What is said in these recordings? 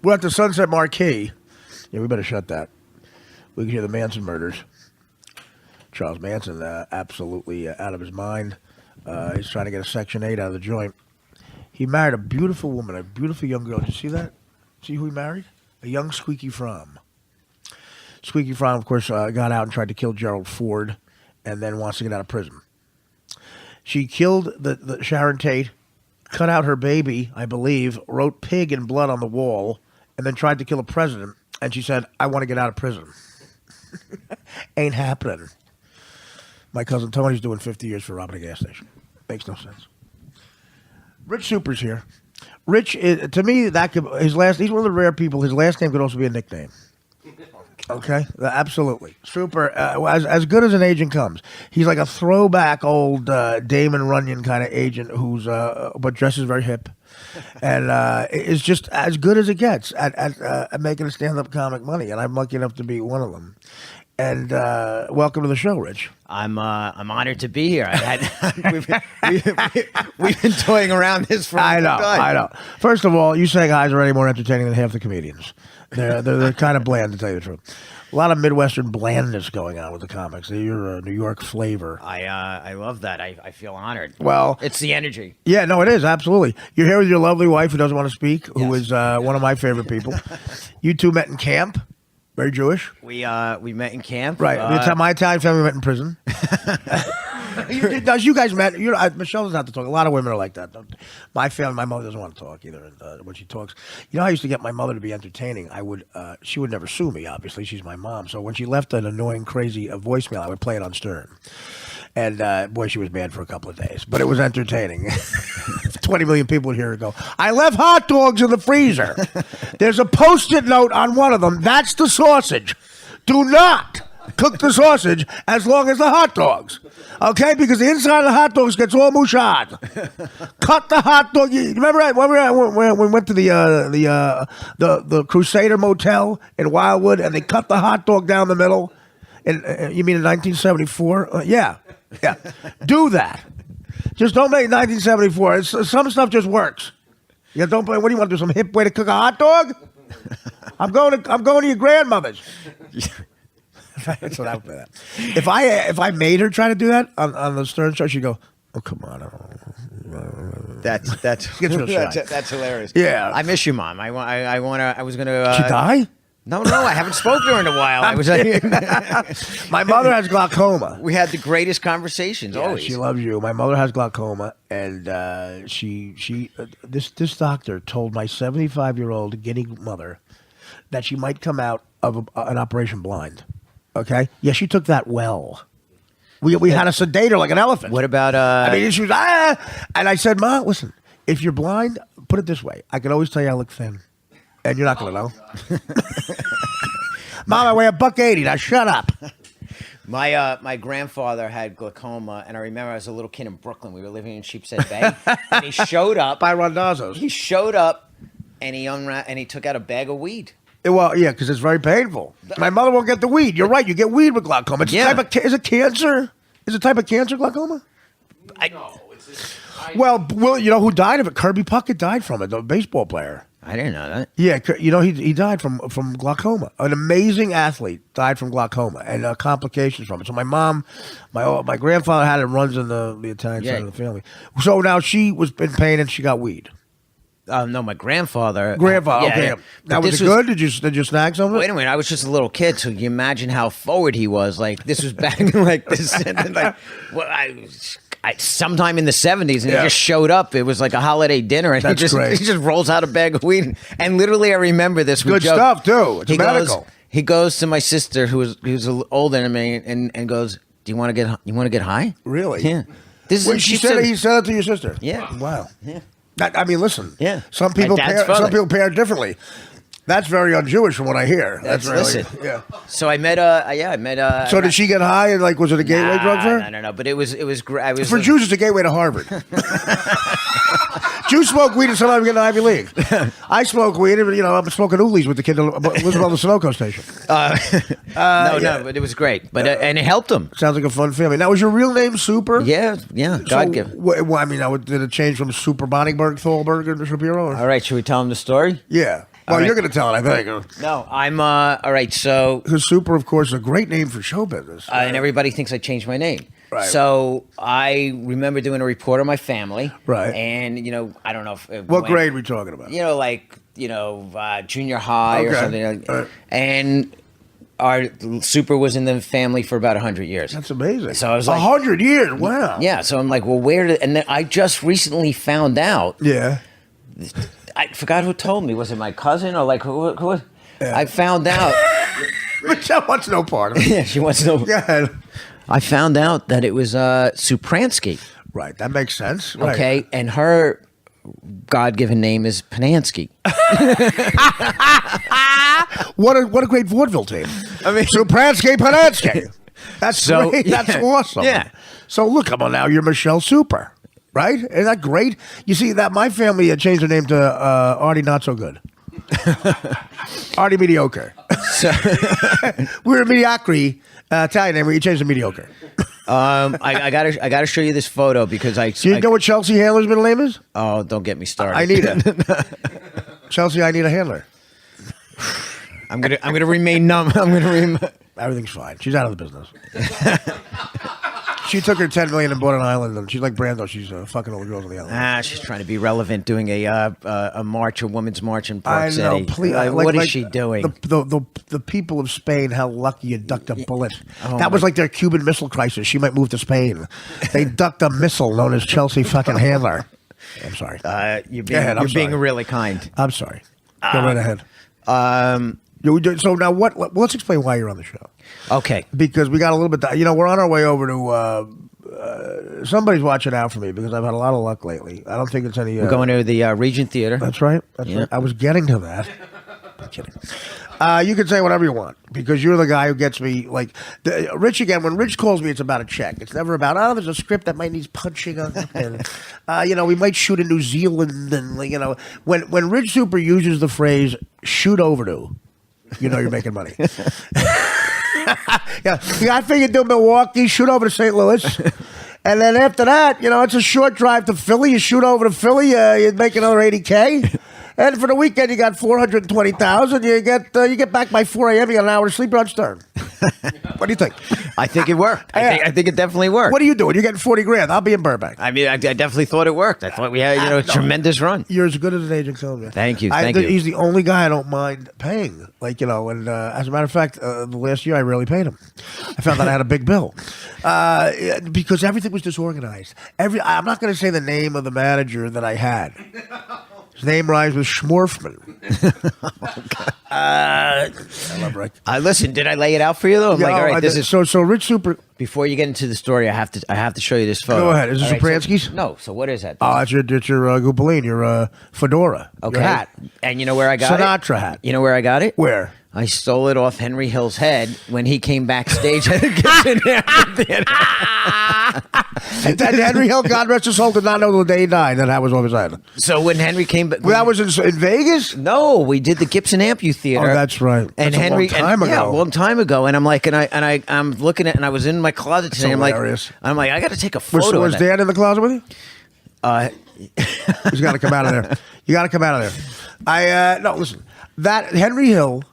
We're at the Sunset Marquee. Yeah, we better shut that. We can hear the Manson murders. Charles Manson, absolutely out of his mind. He's trying to get a Section 8 out of the joint. He married a beautiful woman, a beautiful young girl. Did you see that? See who he married? A young Squeaky Fromm. Squeaky Fromm, of course, got out and tried to kill Gerald Ford and then wants to get out of prison. She killed the Sharon Tate, cut out her baby, I believe, wrote pig in blood on the wall, and then tried to kill a president. And she said, I want to get out of prison. Ain't happening. My cousin Tony's doing 50 years for robbing a gas station. Makes no sense. Rich Super's here. Rich, to me, he's one of the rare people. His last name could also be a nickname. Okay, absolutely. Super, as good as an agent comes. He's like a throwback old Damon Runyon kind of agent who's but dresses very hip, and is just as good as it gets at making a stand-up comic money. And I'm lucky enough to be one of them. And welcome to the show, Rich. I'm honored to be here. We've been toying around this for a long time. I know. First of all, you saying hi is already more entertaining than half the comedians. They're kind of bland, to tell you the truth. A lot of Midwestern blandness going on with the comics. You're a New York flavor. I love that. I feel honored. Well, it's the energy. Yeah, no, it is, absolutely. You're here with your lovely wife who doesn't want to speak, who is one of my favorite people. You two met in camp. Very Jewish. We met in camp. Right. My Italian family met in prison. You guys met. Michelle doesn't have to talk. A lot of women are like that. My family, my mother doesn't want to talk either. When she talks, I used to get my mother to be entertaining. She would never sue me. Obviously, she's my mom. So when she left an annoying, crazy voicemail, I would play it on Stern. And boy, she was bad for a couple of days, but it was entertaining. 20 million people would hear her go, I left hot dogs in the freezer. There's a Post-it note on one of them. That's the sausage. Do not cook the sausage as long as the hot dogs. Okay? Because the inside of the hot dogs gets all mouchard. Cut the hot dog. You remember when we went to the Crusader Motel in Wildwood and they cut the hot dog down the middle? You mean in 1974? Yeah. Do that. Just don't make 1974. Some stuff just works. Yeah, don't. What do you want to do? Some hip way to cook a hot dog? I'm going to your grandmother's. That's what I would do. If I made her try to do that on the Stern show, she'd go, "Oh, come on." That's hilarious. Yeah, I miss you, Mom. I was gonna. She die? No, I haven't spoken to her in a while. My mother has glaucoma. We had the greatest conversations. Yeah, always. She loves you. My mother has glaucoma, and this doctor told my 75-year-old guinea mother that she might come out of an operation blind. Okay, yeah, she took that well. We had to sedate her like an elephant. What about? She was and I said, Ma, listen, if you're blind, put it this way: I can always tell you I look thin. And you're not going to know. Mom, I weigh $180. Now shut up. My grandfather had glaucoma, and I remember I was a little kid in Brooklyn. We were living in Sheepshead Bay, and he showed up. By Rondazzo's. He showed up, and he took out a bag of weed. Well, yeah, because it's very painful. My mother won't get the weed. You're right. You get weed with glaucoma. Is it cancer? Is it a type of cancer, glaucoma? No. Well, you know who died of it? Kirby Puckett died from it, the baseball player. I didn't know that. Yeah, he died from glaucoma. An amazing athlete died from glaucoma and complications from it. So my mom, my grandfather had it, runs in the Italian side of the family. So now she was in pain and she got weed. No, my grandfather. Okay. Yeah. Now, was it good? Did you snag something? Wait a minute. I was just a little kid, so you imagine how forward he was. Like, this was back in like this. And then, like, sometime in the 70s, and he just showed up. It was like a holiday dinner, and he just rolls out a bag of weed. And literally, I remember this. Good stuff, too. It's medical. He goes to my sister, who's older than me, and goes, "Do you want to get high?" Really? Yeah. This is he said it to your sister. Yeah. Wow. Yeah. Listen. Yeah. Some people parent differently. That's very un-Jewish from what I hear. That's really, listen. Yeah. So I met So did she get high and was it a gateway drug for her? No. But it was great. For Jews, it's a gateway to Harvard. Jews smoke weed and sometimes get an Ivy League. I smoke weed, and I'm smoking oolies with the kid that lives on the Sunoco station. No, but it was great. But and it helped him. Sounds like a fun family. Now, was your real name Super? Yeah. God give. Did it change from Super Boningberg, Thalberg, and Shapiro? All right, should we tell him the story? Yeah. Well, right. you're going to tell it, I think. No, I'm all right. So, Because Super, of course, is a great name for show business. and everybody thinks I changed my name. Right. So I remember doing a report on my family. Right. And I don't know if What grade are we talking about? like junior high or Okay. something. All right. And our Super was in the family for about 100 years. That's amazing. So I was like- 100 years. Wow. Yeah. So I'm like, well, where did? And then I just recently found out. Yeah. I forgot who told me. Was it my cousin or like who? I found out. Michelle wants no part of it. Yeah, she wants to know. Go ahead. I found out that it was Supransky. Right. That makes sense. Right. Okay, and her God-given name is Panansky. What a great vaudeville team. I mean- Supransky Panansky. That's So, great. That's yeah. awesome. Yeah. So look, come on now, you're Michelle Super, right? Isn't that great? You see that my family had changed their name to Artie Not So Good. Artie Mediocre. So, We were mediocrity Italian name. We changed to mediocre. I gotta show you this photo because Do you know what Chelsea Handler's middle name is? Oh, don't get me started. I need it. Chelsea, I need a handler. I'm gonna remain numb. I'm gonna remain. Everything's fine. She's out of the business. She took her $10 million and bought an island, and she's like Brando. She's fucking all the girls on the island. She's trying to be relevant, doing a march, a women's march in Park I know. City. Please, What is she doing? The people of Spain, how lucky you ducked a bullet. Oh That was like their Cuban Missile Crisis. She might move to Spain. They ducked a missile known as Chelsea fucking Handler. I'm sorry. You're Go ahead, I'm being sorry. really kind. I'm sorry. Go right ahead. So now let's explain why you're on the show. Okay. Because we got a little bit, we're on our way over to, somebody's watching out for me because I've had a lot of luck lately. I don't think it's any. We're going to the Regent Theater. That's right. That's Yeah. right. I was getting to that. I'm kidding. You can say whatever you want because you're the guy who gets me like Rich again. When Rich calls me, it's about a check. It's never about there's a script that might need punching up, and we might shoot in New Zealand, and when Rich Super uses the phrase "shoot over to," you're making money. Yeah, I figured do Milwaukee, shoot over to St. Louis. And then after that, it's a short drive to Philly. You shoot over to Philly, you make another $80K. And for the weekend, you got $420,000. You get back by 4 a.m. You got an hour to sleep. You're on Stern. What do you think? I think it worked. I think it definitely worked. What are you doing? You're getting 40 grand. I'll be in Burbank. I mean, I definitely thought it worked. I thought we had a tremendous run. You're as good as an agent can be. Thank you, thank you. He's the only guy I don't mind paying. And as a matter of fact, the last year I rarely paid him. I found out I had a big bill because everything was disorganized. I'm not going to say the name of the manager that I had. His name rhymes with Schmorfman. I love Rick. Listen, did I lay it out for you though? I'm like, all right, this is. So Rich Super. Before you get into the story, I have to show you this photo. Go ahead. Is this All right, Sopransky's? No. So what is that? Oh, it's your Gupaline, your fedora, Okay. your hat, And you know where I got Sinatra it? hat. You know where I got it? Where? I stole it off Henry Hill's head when he came backstage at the Gibson Amphitheater. And Henry Hill, God rest his soul, did not know the day he died. That was off his head. So when Henry came back, Well, that was in Vegas. no, we did the Gibson Amphitheater. Oh, that's right. And That's a Henry, long time ago. yeah, a long time ago. And I'm like, I'm looking at, and I was in my closet today. hilarious. I'm like, I got to take a photo. Was of that. Dan in the closet with you? Uh, He's got to come out of there. You got to come out of there. No, listen. That Henry Hill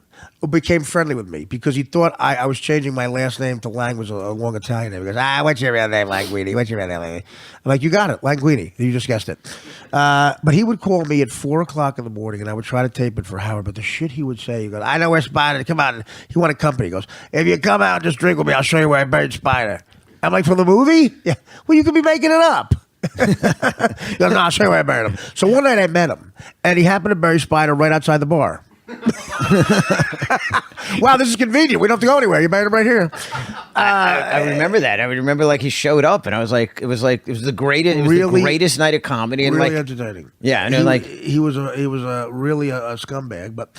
became friendly with me because he thought I was changing my last name to Lang was a long Italian name. He goes, what's your real name, Languini? What's your real name? I'm like, you got it, Languini. You just guessed it. But he would call me at 4 o'clock in the morning, and I would try to tape it for Howard. But the shit he would say, he goes, I know where Spider. Come on. He wanted company. He goes, if you come out and just drink with me, I'll show you where I buried Spider. I'm like, from the movie? Yeah. Well, you could be making it up. He goes, no, I'll show you where I buried him. So one night I met him, and he happened to bury Spider right outside the bar. Wow, this is convenient. We don't have to go anywhere. You buried him right here. I remember that. I remember like he showed up, and I was like, it was the greatest, Really- the greatest night of comedy, and Really like, entertaining. yeah, and he, like, he was really a scumbag. But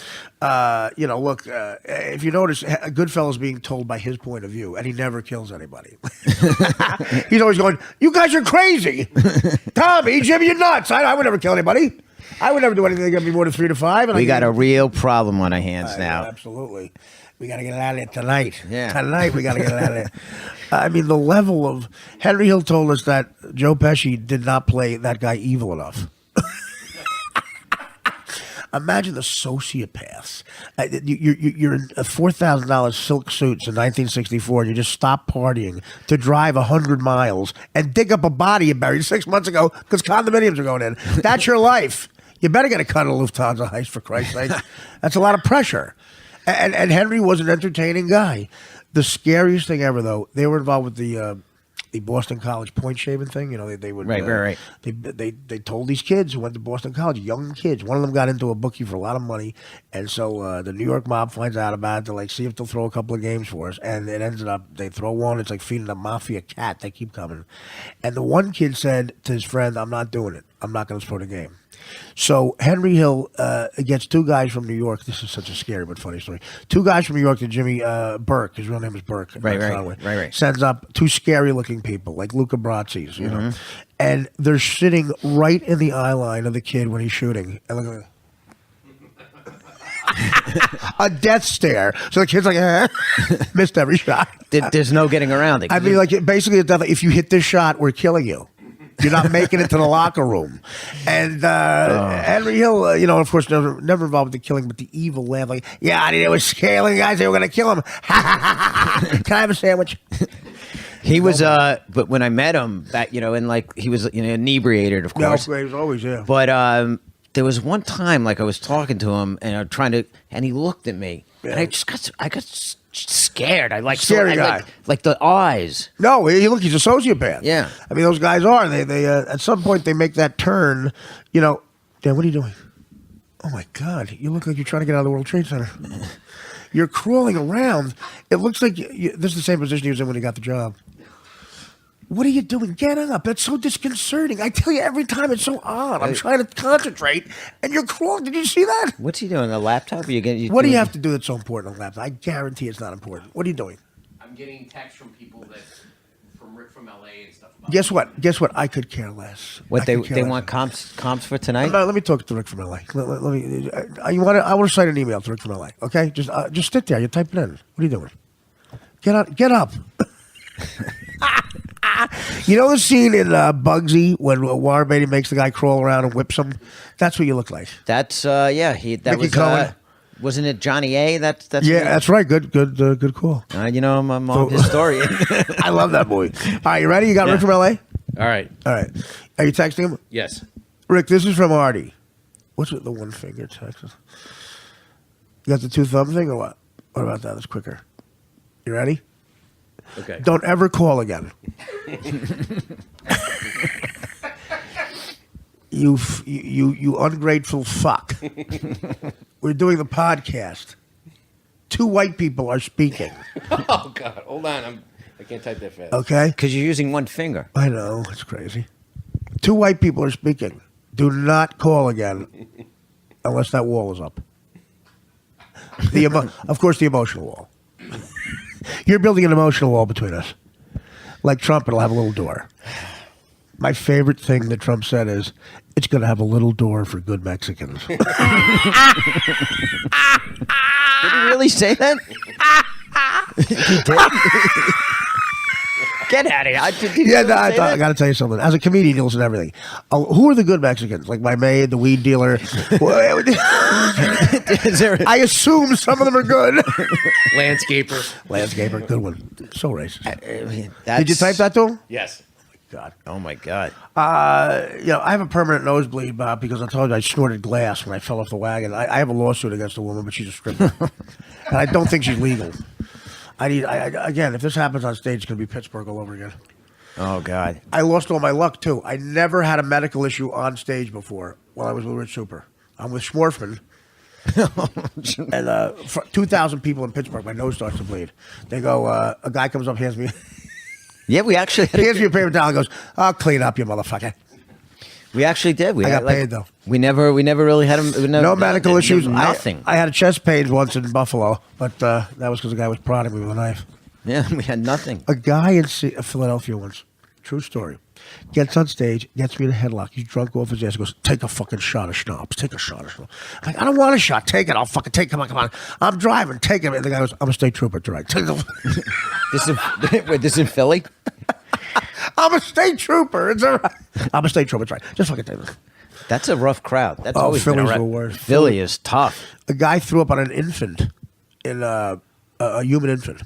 look, if you notice, Goodfellas being told by his point of view, and he never kills anybody. He's always going, "You guys are crazy, Tommy, Jimmy, you're nuts. I would never kill anybody. I would never do anything that got me more than 3 to 5." And we got a real problem on our hands now. Absolutely. We got to get it out of there tonight. Yeah. Tonight, we got to get it out of there. I mean, the level of... Henry Hill told us that Joe Pesci did not play that guy evil enough. Imagine the sociopaths. You're in a $4,000 silk suits in 1964. You just stop partying to drive 100 miles and dig up a body you buried 6 months ago because condominiums are going in. That's your life. You better get a cut of Lufthansa heist, for Christ's sake. That's a lot of pressure. And Henry was an entertaining guy. The scariest thing ever, though, they were involved with the Boston College point shaving thing. You know, they would Right. They told these kids who went to Boston College, young kids. One of them got into a bookie for a lot of money, and so the New York mob finds out about it. To like see if they'll throw a couple of games for us, and it ended up they throw one. It's like feeding a mafia cat. They keep coming, and the one kid said to his friend, "I'm not doing it. I'm not going to throw the game." So Henry Hill gets two guys from New York. This is such a scary but funny story. Two guys from New York to Jimmy Burke. His real name is Burke. Right. Sends up two scary-looking people like Luca Brasi's, you know, and they're sitting right in the eye line of the kid when he's shooting. And look at a death stare. So the kid's like, missed every shot. There's no getting around it. I mean, like basically, if you hit this shot, we're killing you. You're not making it to the locker room. And Henry Hill, you know, of course, never involved with the killing, but the evil laugh, like, yeah, they were scaling guys. They were going to kill him. Can I have a sandwich? He was, but when I met him back, you know, and like he was, you know, inebriated, of course. No, he was always, yeah. But there was one time, like I was talking to him and and he looked at me, and I got scared. I like Scary guy. like the eyes. No, he's a sociopath. Yeah. I mean, those guys are. They at some point they make that turn. You know, Dan, what are you doing? Oh my God, you look like you're trying to get out of the World Trade Center. You're crawling around. It looks like this is the same position he was in when he got the job. What are you doing? Get up. That's so disconcerting. I tell you every time, it's so odd. I'm trying to concentrate, and you're crawling. Did you see that? What's he doing? A laptop? What do you have to do that's so important on a laptop? I guarantee it's not important. What are you doing? I'm getting texts from people from Rick from LA and stuff. Guess what? I could care less. What I they could care less. want comps for tonight? Let me talk to Rick from LA. Let me. I want to send an email to Rick from LA. Okay, just sit there. You type it in. What are you doing? Get up. You know the scene in Bugsy when Warren Beatty makes the guy crawl around and whips him? That's what you look like. That's that Mickey was Cohen. wasn't it Johnny A? That's Yeah, that's right. Good call. You know, I'm a historian. I love that movie. All right, you ready? You got Rick from LA? All right. All right. Are you texting him? Yes. Rick, this is from Artie. What's with the one finger text? You got the two thumb thing or what? What about that? That's quicker. You ready? Okay. Don't ever call again. You ungrateful fuck. We're doing the podcast. Two white people are speaking. Oh God! Hold on. I can't type that fast. Okay? Because you're using one finger. I know. It's crazy. Two white people are speaking. Do not call again unless that wall is up. Of course, the emotional wall. You're building an emotional wall between us. Like Trump, it'll have a little door. My favorite thing that Trump said is, it's going to have a little door for good Mexicans. Did he really say that? He did? Get out of here. Did he really say I that? got to tell you something. As a comedian, you listen to everything. Who are the good Mexicans? Like my maid, the weed dealer. I assume some of them are good. Landscaper, good one. So racist. Did you type that to him? Yes. God. Oh my God. I have a permanent nosebleed, Bob, because I told you I snorted glass when I fell off the wagon. I have a lawsuit against a woman, but she's a stripper. And I don't think she's legal. Again, if this happens on stage, it's going to be Pittsburgh all over again. Oh God. I lost all my luck, too. I never had a medical issue on stage before while I was with Rich Super. I'm with Schmorfman. And 2,000 people in Pittsburgh, my nose starts to bleed. They go, a guy comes up, hands me Yeah, we actually had a paper towel and goes, I'll clean up, you motherfucker. We actually did. I got paid, though. We never really had him. No medical issues. Nothing. I had a chest pain once in Buffalo, but that was because the guy was prodding me with a knife. Yeah, we had nothing. A guy in Philadelphia once, true story, gets on stage, gets me in a headlock. He's drunk off his ass. Goes, take a fucking shot of schnapps. Take a shot of schnapps. Like, I don't want a shot. Take it. I'll fucking take it. Come on. I'm driving. Take it. And the guy goes, I'm a state trooper. Right. This is in Philly? I'm a state trooper. It's all right. I'm a state trooper. It's right. Just fucking take it. That's a rough crowd. That's Oh, always been Philly's a the worst. Philly is tough. A guy threw up on an infant, in a human infant,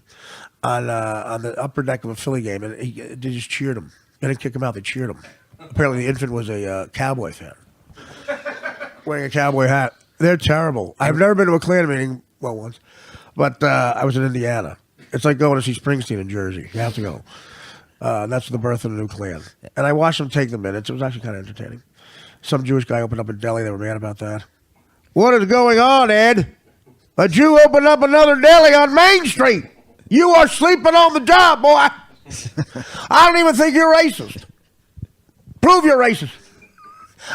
on the upper deck of a Philly game, and they just cheered him. They didn't kick him out; they cheered him. Apparently, the infant was a Cowboy fan, wearing a cowboy hat. They're terrible. I've never been to a Klan meeting, well, once, but I was in Indiana. It's like going to see Springsteen in Jersey. You have to go. That's the birth of the new Klan. And I watched them take the minutes. It was actually kind of entertaining. Some Jewish guy opened up a deli. They were mad about that. What is going on, Ed? A Jew opened up another deli on Main Street. You are sleeping on the job, boy. I don't even think you're racist. Prove you're racist.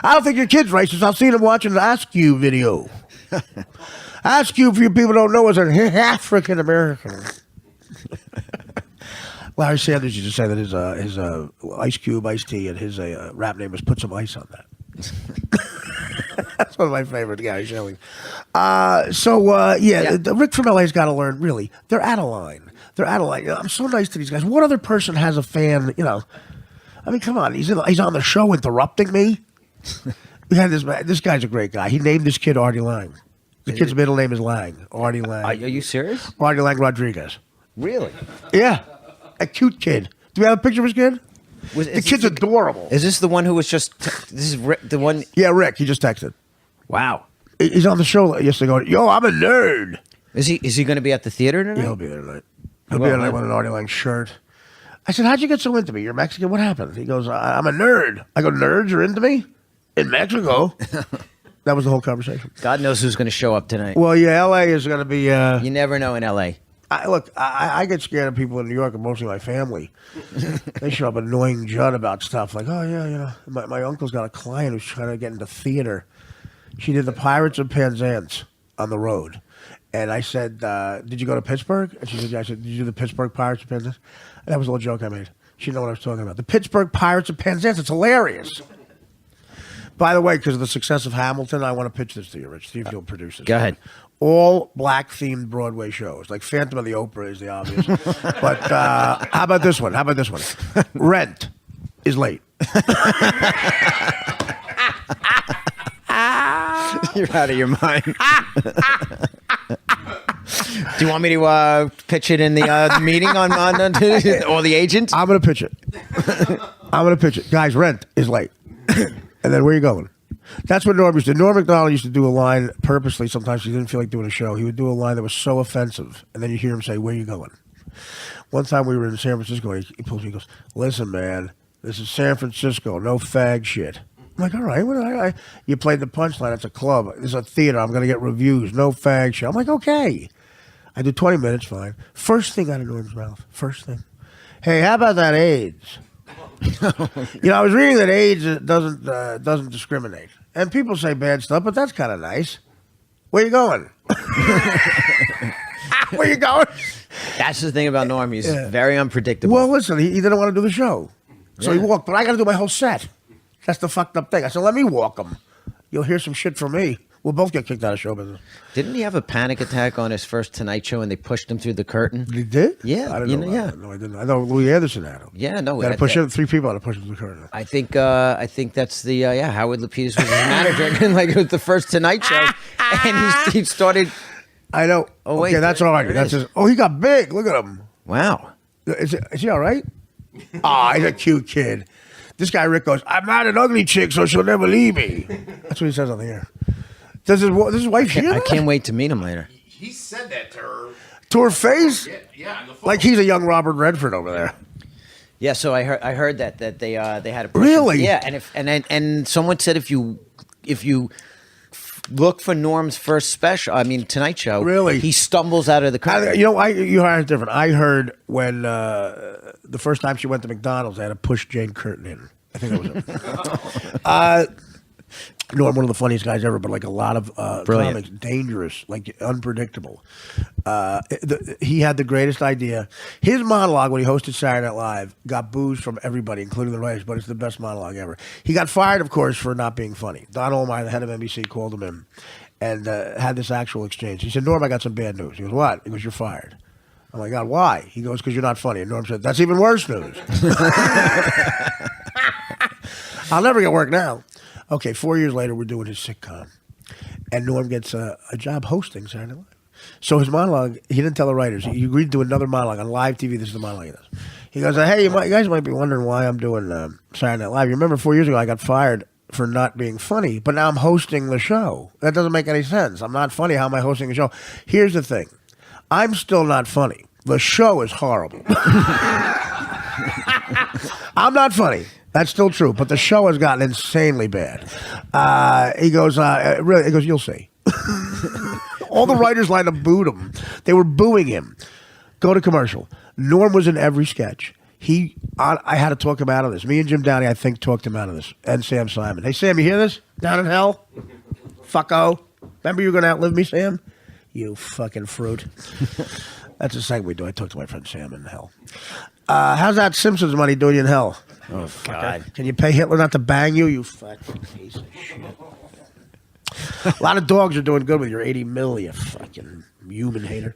I don't think your kid's racist. I've seen him watching the Ask You video. Ask You, for you people don't know, is an African American. Larry Sanders used to say that his Ice Cube, Ice Tea, and his rap name was Put Some Ice on That. That's one of my favorite guys, Shelley. Rick from LA's got to learn, really. They're out of line. They're out of line. I'm so nice to these guys. What other person has a fan, I mean, come on. He's on the show interrupting me. We had this guy's a great guy. He named this kid Artie Lang. The kid's middle name is Lang. Artie Lang. Are you serious? Artie Lang Rodriguez. Really? Yeah. A cute kid. Do we have a picture of his kid? The kid's adorable. Is this the one who was just? This is Rick, the one. Yeah, Rick. He just texted. Wow. He's on the show yesterday going, yo, I'm a nerd. Is he going to be at the theater tonight? Yeah, he'll be there tonight. He'll be there tonight with an Artie Lang shirt. I said, how'd you get so into me? You're Mexican. What happened? He goes, I'm a nerd. I go, nerds are into me? In Mexico? That was the whole conversation. God knows who's going to show up tonight. Well, yeah, L.A. is going to be... you never know in L.A. I get scared of people in New York, and mostly my family. They show up annoying Judd about stuff like, oh, yeah, my uncle's got a client who's trying to get into theater. She did the Pirates of Penzance on the road. And I said, did you go to Pittsburgh? And she said, yeah. I said, did you do the Pittsburgh Pirates of Penzance? And that was a little joke I made. She didn't know what I was talking about. The Pittsburgh Pirates of Penzance. It's hilarious. By the way, because of the success of Hamilton, I want to pitch this to you, Rich. See if you'll produce this. Go ahead. All black-themed Broadway shows. Like Phantom of the Opera is the obvious. But how about this one? Rent is late. You're out of your mind. Do you want me to pitch it in the meeting on or the agent? I'm going to pitch it. Guys, Rent is late. And then where are you going? That's what Norm used to do. Norm Macdonald used to do a line purposely. Sometimes he didn't feel like doing a show. He would do a line that was so offensive. And then you hear him say, where are you going? One time we were in San Francisco. He pulls me and goes, listen, man, this is San Francisco. No fag shit. I'm like, all right. You played the punchline. It's a club. It's a theater. I'm going to get reviews. No fag shit. I'm like, okay. I do 20 minutes, fine. First thing out of Norm's mouth. First thing. Hey, how about that AIDS? I was reading that AIDS doesn't discriminate. And people say bad stuff, but that's kind of nice. Where you going? Where you going? That's the thing about Norm. He's very unpredictable. Well, listen, he didn't want to do the show. So he walked, but I got to do my whole set. That's the fucked up thing. I said, let me walk him. You'll hear some shit from me. We'll both get kicked out of show business. Didn't he have a panic attack on his first Tonight Show and they pushed him through the curtain? He did? Yeah. I didn't know. Yeah. No, I didn't. I know Louis Anderson had him. Yeah, no. They had to push him, 3 people had to push him through the curtain. I think that's the Howard Lapidus was his manager. Like it was the first Tonight Show, and he started. I know. Oh wait, okay, that's all right. That's just. Oh, he got big. Look at him. Wow. Is he all right? He's a cute kid. This guy Rick goes, I'm not an ugly chick, so she'll never leave me. That's what he says on the air. Does his wife hear that? I can't wait to meet him later. He said that to her. To her face? Yeah, on the phone. Like he's a young Robert Redford over there. Yeah, so I heard that they had a push really? Him. Yeah, and someone said if you look for Norm's first special, Tonight Show, really, he stumbles out of the curtain. You heard it different. I heard when the first time she went to McDonald's, they had to push Jane Curtin in. I think that was it. Norm, one of the funniest guys ever, but like a lot of comics, dangerous, like unpredictable. He had the greatest idea. His monologue when he hosted Saturday Night Live got boos from everybody, including the writers, but it's the best monologue ever. He got fired, of course, for not being funny. Don Olmeyer, the head of NBC, called him in and had this actual exchange. He said, Norm, I got some bad news. He goes, what? He goes, you're fired. I'm like, God, why? He goes, because you're not funny. And Norm said, that's even worse news. I'll never get work now. Okay, 4 years later, we're doing his sitcom, and Norm gets a job hosting Saturday Night Live. So his monologue, he didn't tell the writers. He agreed to do another monologue on live TV. This is the monologue he does. He goes, "Hey, you guys might be wondering why I'm doing Saturday Night Live. You remember 4 years ago I got fired for not being funny, but now I'm hosting the show. That doesn't make any sense. I'm not funny. How am I hosting the show? Here's the thing. I'm still not funny. The show is horrible. I'm not funny. That's still true, but the show has gotten insanely bad." He goes, "Really?" He goes, "You'll see." All the writers lined up booed him. They were booing him. Go to commercial. Norm was in every sketch. I had to talk him out of this. Me and Jim Downey, I think, talked him out of this. And Sam Simon. Hey, Sam, you hear this? Down in hell? Fucko. Remember you were going to outlive me, Sam? You fucking fruit. That's the second we do. I talked to my friend Sam in hell. How's that Simpsons money doing you in hell? Oh, God. Can you pay Hitler not to bang you? You fucking piece of shit. A lot of dogs are doing good with your 80 mil, you fucking human hater.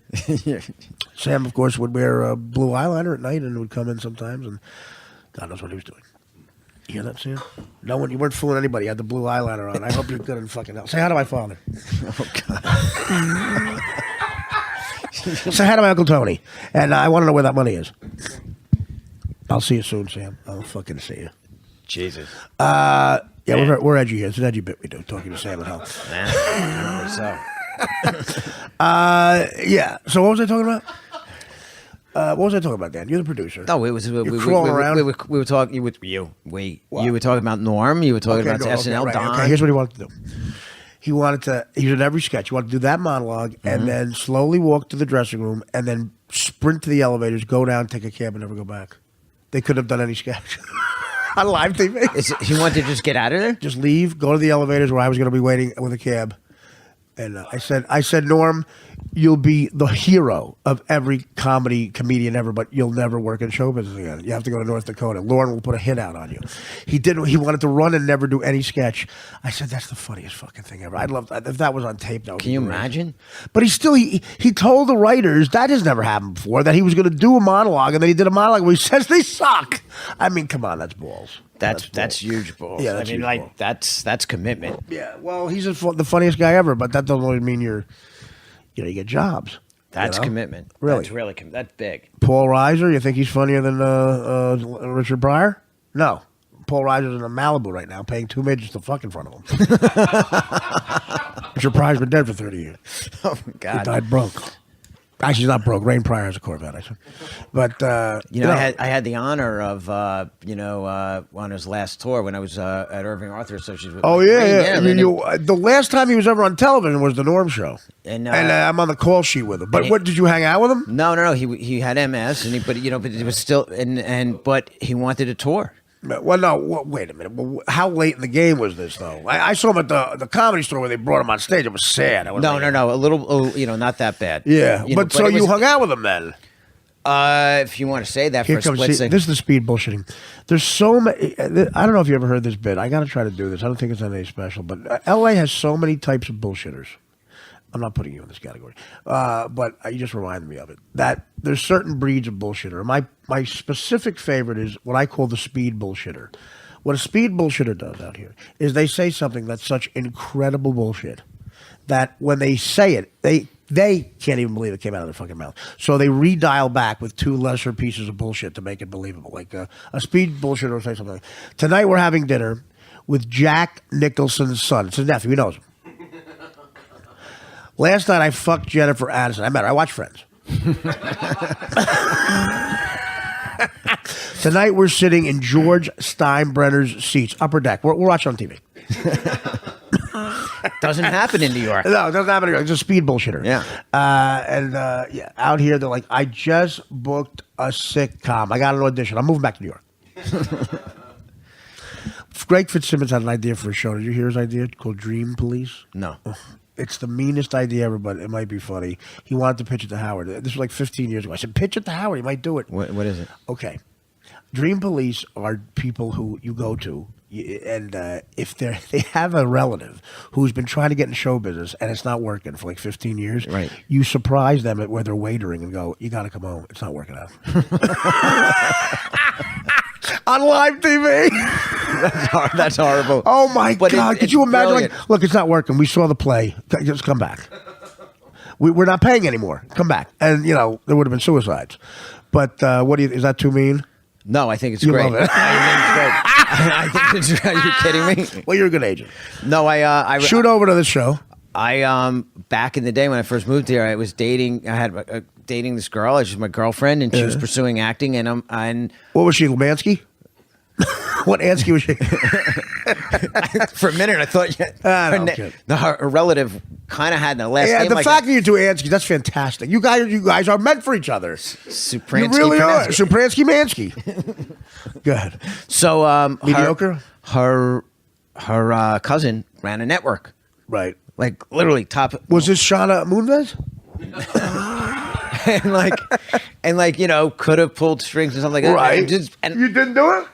Sam, of course, would wear blue eyeliner at night and would come in sometimes, and God knows what he was doing. You hear that, Sam? No one, you weren't fooling anybody. You had the blue eyeliner on. I hope you're good in fucking hell. Say hi to my father. Oh, God. Say hi to my Uncle Tony. And I want to know where that money is. I'll see you soon, Sam. I'll fucking see you. Jesus. Yeah, we're edgy here. It's an edgy bit we do, talking to Sam and hell. Yeah. So what was I talking about? What was I talking about, Dan? You're the producer. No, it was we crawling around? we were talking. You were talking about Norm. You were talking about SNL. Right. Don. Okay, here's what he wanted to do. He was in every sketch. He wanted to do that monologue and then slowly walk to the dressing room and then sprint to the elevators, go down, take a cab, and never go back. They couldn't have done any sketch on live TV. He wanted to just get out of there? Just leave, go to the elevators where I was going to be waiting with a cab. And I said, Norm, you'll be the hero of every comedian ever, but you'll never work in show business again. You have to go to North Dakota. Lauren will put a hit out on you. He wanted to run and never do any sketch. I said, that's the funniest fucking thing ever. I'd love if that was on tape. That would Can you imagine? But he told the writers, that has never happened before, that he was going to do a monologue, and then he did a monologue where he says they suck. I mean, come on, that's balls. That's huge balls. Yeah, that's I mean, huge like balls. that's commitment. Yeah, well, he's the funniest guy ever, but that doesn't really mean you get jobs. That's commitment. Really? That's big. Paul Reiser, you think he's funnier than Richard Pryor? No. Paul Reiser's in a Malibu right now, paying two midgets to fuck in front of him. Richard Pryor's been dead for 30 years. Oh my God. He died broke. Actually, he's not broke. Rain Pryor has a Corvette, actually. But I had the honor of on his last tour when I was at Irving Arthur Associates. Oh yeah. The last time he was ever on television was the Norm Show, and I'm on the call sheet with him. But what did you hang out with him? No. He had MS, but it was still but he wanted a tour. Well, no. Wait a minute. How late in the game was this, though? I saw him at the Comedy Store where they brought him on stage. It was sad. No. A little, not that bad. Yeah, but so you hung out with him then? If you want to say that for a split second. This is the speed bullshitting. There's so many. I don't know if you ever heard this bit. I got to try to do this. I don't think it's anything special, but L.A. has so many types of bullshitters. I'm not putting you in this category, but you just reminded me of it. That there's certain breeds of bullshitter. My specific favorite is what I call the speed bullshitter. What a speed bullshitter does out here is they say something that's such incredible bullshit that when they say it, they can't even believe it came out of their fucking mouth. So they redial back with two lesser pieces of bullshit to make it believable. Like a speed bullshitter will say something like, tonight we're having dinner with Jack Nicholson's son. It's his nephew. He knows him. Last night I fucked Jennifer Aniston. I met her. I watched Friends. Tonight we're sitting in George Steinbrenner's seats, upper deck. We're watching on TV. Doesn't happen in New York. No, it doesn't happen in New York. It's a speed bullshitter. Yeah. Out here they're like, I just booked a sitcom. I got an audition. I'm moving back to New York. Greg Fitzsimmons had an idea for a show. Did you hear his idea called Dream Police? No. It's the meanest idea ever, but it might be funny. He wanted to pitch it to Howard. This was like 15 years ago. I said, pitch it to Howard. He might do it. What is it? Okay. Dream police are people who you go to, and if they have a relative who's been trying to get in show business and it's not working for like 15 years, right? You surprise them at where they're waitering and go, you got to come home. It's not working out. On live TV. That's horrible. Oh my But God! Could it's you imagine? brilliant. Like, look, it's not working. We saw the play. Just come back. We're not paying anymore. Come back. And there would have been suicides. But what do you? Is that too mean? No, I think it's You great. love it. I think it's great. Are you kidding me? Well, you're a good agent. No, I Shoot over to this show. Back in the day when I first moved here, I was dating. I had dating this girl. She was my girlfriend, and she was pursuing acting. And What was she, Lumansky? What Ansky was she? for a minute, I thought I'm kidding. her relative kind of had the last Yeah, name. the like fact that you're two Anskys, that's fantastic. You guys are meant for each other. Supransky. You really are. Pronounced- Supransky Mansky. Good. So Mediocre? Her cousin ran a network, Right. like literally top. Was this Shauna Moonves? and could have pulled strings and something like that. Right. And You didn't do it?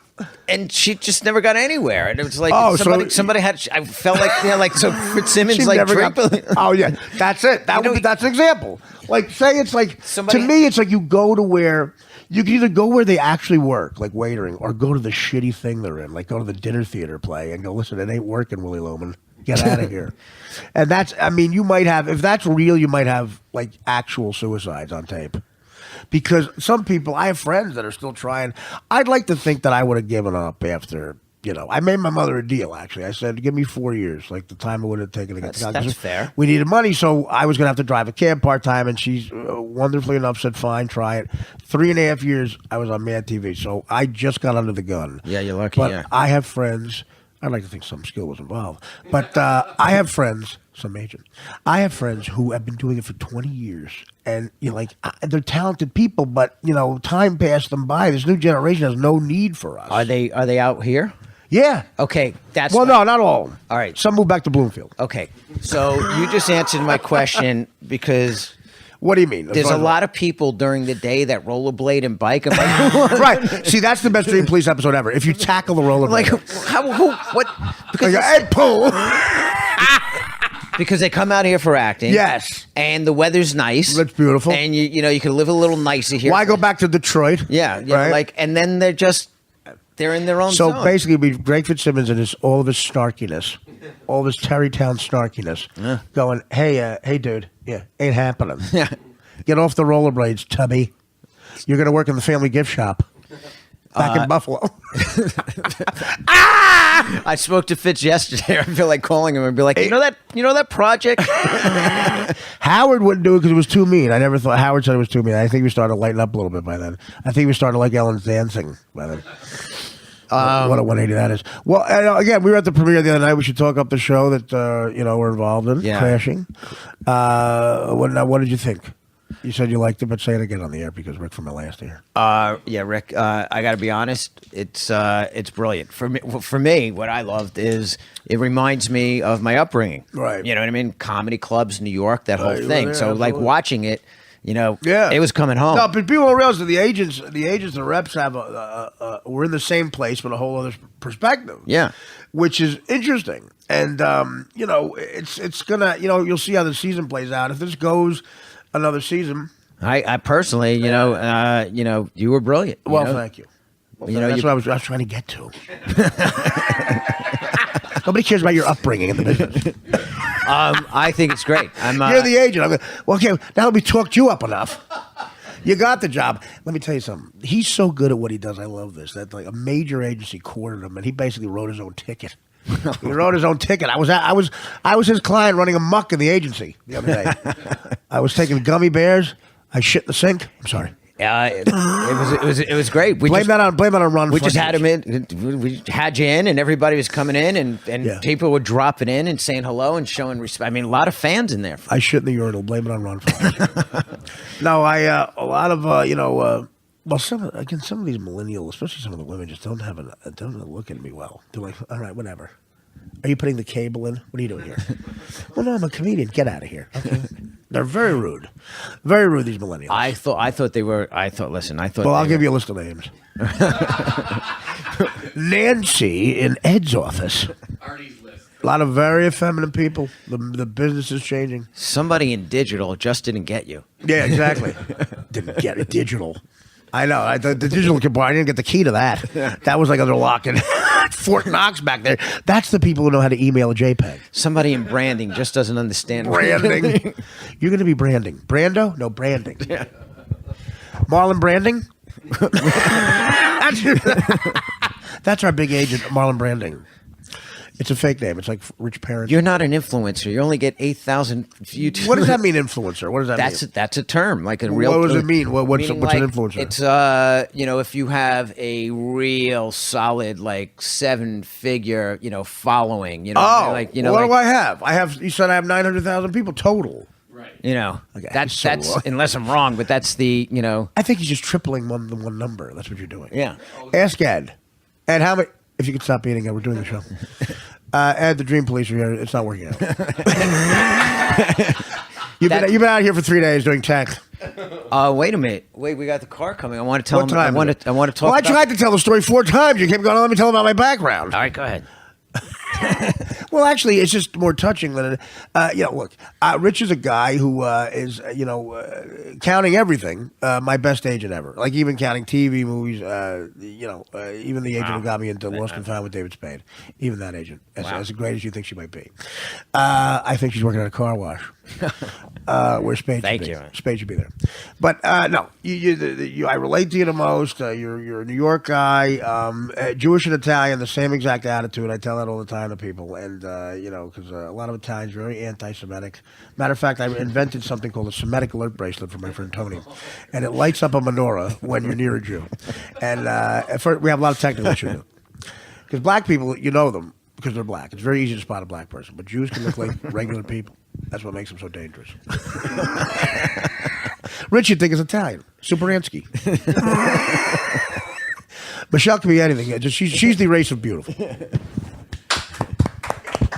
and she just never got anywhere. And it was like Oh, so- somebody had. I felt like so Fitzsimmons She like never got. triple. Oh yeah, that's it. That's an example. Like say it's like Somebody- to me, it's like you go to where you can either go where they actually work, like waitering, or go to the shitty thing they're in, like go to the dinner theater play and go, listen, it ain't working, Willie Loman. Get out of here. And that's, I mean, you might have, if that's real, you might have like actual suicides on tape. Because some people, I have friends that are still trying. I'd like to think that I would have given up after, I made my mother a deal, actually. I said, give me 4 years, like the time it would have taken to get That's fair. We needed money, so I was going to have to drive a cab part-time, and she's wonderfully enough said, fine, try it. 3.5 years, I was on Mad TV, so I just got under the gun. Yeah, you're lucky, But yeah. I have friends. I'd like to think some skill was involved. But I have friends, some agent. I have friends who have been doing it for 20 years. And, they're talented people, but, time passed them by. This new generation has no need for us. Are they out here? Yeah. Okay, that's Well, no, not all of them. All right. Some moved back to Bloomfield. Okay, so you just answered my question because What do you mean? there's a lot of people during the day that rollerblade and bike. I'm like, Right. See, that's the best Dream Police episode ever. If you tackle the roller. like what? Because Hey, pull. because they come out here for acting. Yes. And the weather's nice. It's beautiful. And you can live a little nicer here. Why go back to Detroit? Yeah, Right? and then they're in their own So zone. basically, it'd be Greg Fitzsimmons and all of his snarkiness, all of his Terrytown snarkiness, going, hey, dude, yeah, ain't happening. Yeah. Get off the rollerblades, tubby. You're going to work in the family gift shop back in Buffalo. I spoke to Fitz yesterday. I feel like calling him and be like, you know that project? Howard wouldn't do it because it was too mean. I never thought Howard said it was too mean. I think we started to lighten up a little bit by then. I think we started like Ellen's dancing by then. What a 180 that is. Well, again, we were at the premiere the other night. We should talk up the show that we're involved in, Yeah. Crashing. What did you think? You said you liked it, but say it again on the air because Rick from LA is here. Yeah, Rick. I got to be honest. It's brilliant for me. For me, what I loved is it reminds me of my upbringing. Right. You know what I mean? Comedy clubs, New York, that whole you were thing. there, So like absolutely. watching it, Yeah, it was coming home. No, but people don't realize that the agents, the reps have we're in the same place, but a whole other perspective. Yeah. which is interesting, and it's gonna, you'll see how the season plays out. If this goes another season, I personally, you were brilliant. well, thank you. Well, You know, that's you- what I was trying to get to. Nobody cares about your upbringing in the business. I think it's great. You're the agent. I'm going, well, okay, now that we talked you up enough. You got the job. Let me tell you something. He's so good at what he does. I love this. That like a major agency courted him, and he basically wrote his own ticket. He wrote his own ticket. I was his client running amok in the agency the other day. I was taking gummy bears. I shit in the sink. I'm sorry. it was great. Blame that on Ron. We just had Funches. him in. We had you in, and everybody was coming in, and Yeah. people were dropping in and saying hello and showing respect. I mean, a lot of fans in there. I shit in the urinal. Blame it on Ron Funches. No, a lot of well, some of these millennials, especially some of the women, just don't look at me well. They're like, all right, whatever. Are you putting the cable in? What are you doing here? Well, no, I'm a comedian. Get out of here. Okay. They're very rude. Very rude, these millennials. I thought they were. Listen, I thought. Well, I'll give you a list of names. Nancy in Ed's office. Artie's list. A lot of very effeminate people. The business is changing. somebody in digital just didn't get you. Yeah, exactly. Didn't get it digital. I know. The digital keyboard, I didn't get the key to that. That was like under lock and Fort Knox back there. That's the people who know how to email a JPEG. Somebody in branding just doesn't understand Branding. You're going to be branding. Brando? No, branding. Yeah. Marlon Branding? That's our big agent, Marlon Branding. It's a fake name. It's like rich parents. You're not an influencer. You only get 8,000 views. What does that mean, influencer? What does that mean? That's a term, like a real. What does it mean? What's an like, influencer? It's if you have a real solid like 7-figure, following, what do I have? You said I have 900,000 people total. Right. Okay, that's so wrong. unless I'm wrong, but that's the I think he's just tripling the one number. That's what you're doing. Yeah. Ask Ed. Ed, how many? If you could stop eating, we're doing the show. Ed, the Dream Police are here. It's not working out. You've been out here for 3 days doing tech. Wait a minute. Wait, we got the car coming. I want to tell What him. time I is it? want to talk. Well, I about, tried to tell the story 4 times. You kept going, let me tell about my background. All right, go ahead. Well, actually, it's just more touching than look, Rich is a guy who is, counting everything, my best agent ever. Like even counting TV, movies, even the agent who got me into Lost and Found with David Spade. Even that agent, as great as you think she might be. I think she's working at a car wash. Where Spade should be. Spade should be there. But no, I relate to you the most. You're a New York guy, Jewish and Italian, the same exact attitude. I tell that all the time to people, and because a lot of Italians are very anti-Semitic. Matter of fact, I invented something called a Semitic alert bracelet for my friend Tony, and it lights up a menorah when you're near a Jew. And we have a lot of technical issues because black people, you know them because they're black. It's very easy to spot a black person, but Jews can look like regular people. That's what makes them so dangerous. Rich, you think is Italian. Superansky. Michelle can be anything. She's the race of beautiful.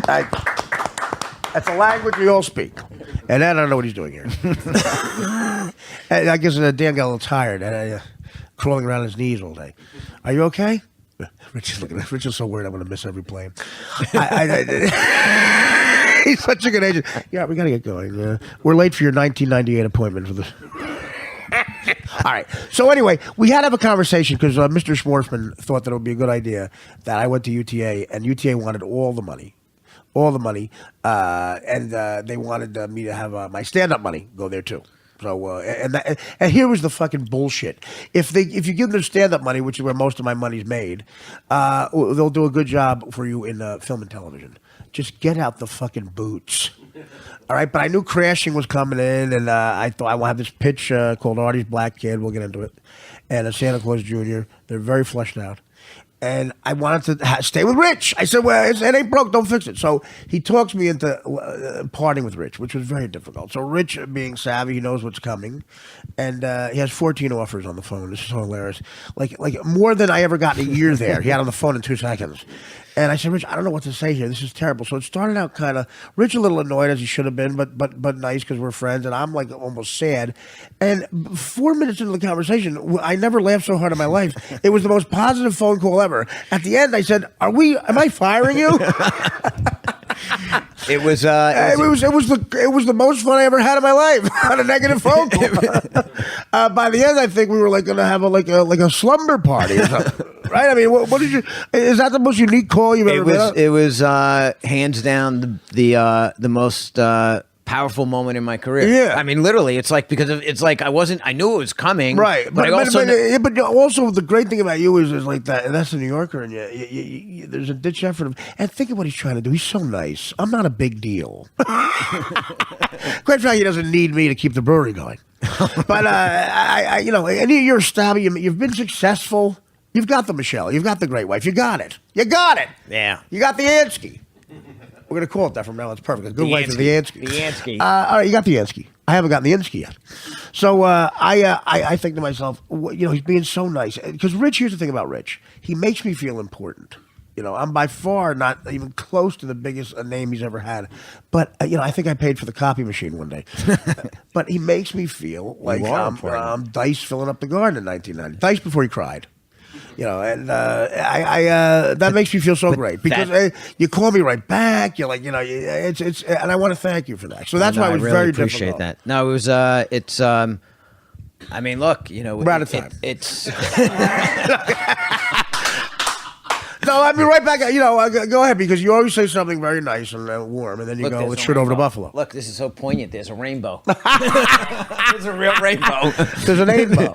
That's a language we all speak. And I don't know what he's doing here. And I guess Dan got a little tired. And crawling around his knees all day. Are you okay? Rich is looking at Rich is so worried I'm going to miss every plane. He's such a good agent. Yeah, we got to get going. We're late for your 1998 appointment for this. All right. So anyway, we had to have a conversation because Mr. Schwarzman thought that it would be a good idea that I went to UTA, and UTA wanted all the money, and they wanted me to have my stand-up money go there too. So and here was the fucking bullshit. If you give them their stand-up money, which is where most of my money's made, they'll do a good job for you in film and television. Just get out the fucking boots. All right, but I knew Crashing was coming in, and I thought I will have this pitch called Artie's Black Kid. We'll get into it. And Santa Claus Jr. They're very fleshed out. And I wanted to stay with Rich. I said, well, it ain't broke, don't fix it. So he talks me into parting with Rich, which was very difficult. So Rich, being savvy, he knows what's coming. And he has 14 offers on the phone. This is so hilarious. Like more than I ever got in a year there. He had on the phone in 2 seconds. And I said, Rich, I don't know what to say here. This is terrible. So it started out kind of, Rich a little annoyed as he should have been, but nice because we're friends. And I'm like almost sad. And 4 minutes into the conversation, I never laughed so hard in my life. It was the most positive phone call ever. At the end, I said, am I firing you? It was the most fun I ever had in my life on a negative phone call. By the end, I think we were like going to have a slumber party or something. Right? I mean, what did you? Is that the most unique call you've ever been? It was hands down the most powerful moment in my career. Yeah. I mean, literally, it's like I knew it was coming. Right. But also the great thing about you is like that, and that's the New Yorker, and there's a ditch effort and think of what he's trying to do. He's so nice. I'm not a big deal. Quite frankly, he doesn't need me to keep the brewery going. But and you're a stabby. You've been successful. You've got the Michelle. You've got the great wife. You got it. Yeah. You got the Ansky. We're going to call it that from now on. It's perfect. The good wife is the Ansky. The Ansky. All right, you got the Ansky. I haven't gotten the Ansky yet. So I think to myself, he's being so nice. Because Rich, here's the thing about Rich. He makes me feel important. I'm by far not even close to the biggest name he's ever had. But, I think I paid for the copy machine one day. But he makes me feel like I'm Dice filling up the garden in 1990. Dice before he cried. And that makes me feel so great because you call me right back. You're like, it's and I want to thank you for that. So that's why it was really very appreciate difficult. that. No, it was it's. I mean, look, we're out of time. It's. No, I'll be right back. You know, go ahead, because you always say something very nice and warm, and then you go, there's let's a shoot over to rainbow. Buffalo. Look, this is so poignant. There's a rainbow. There's a real rainbow. There's an rainbow.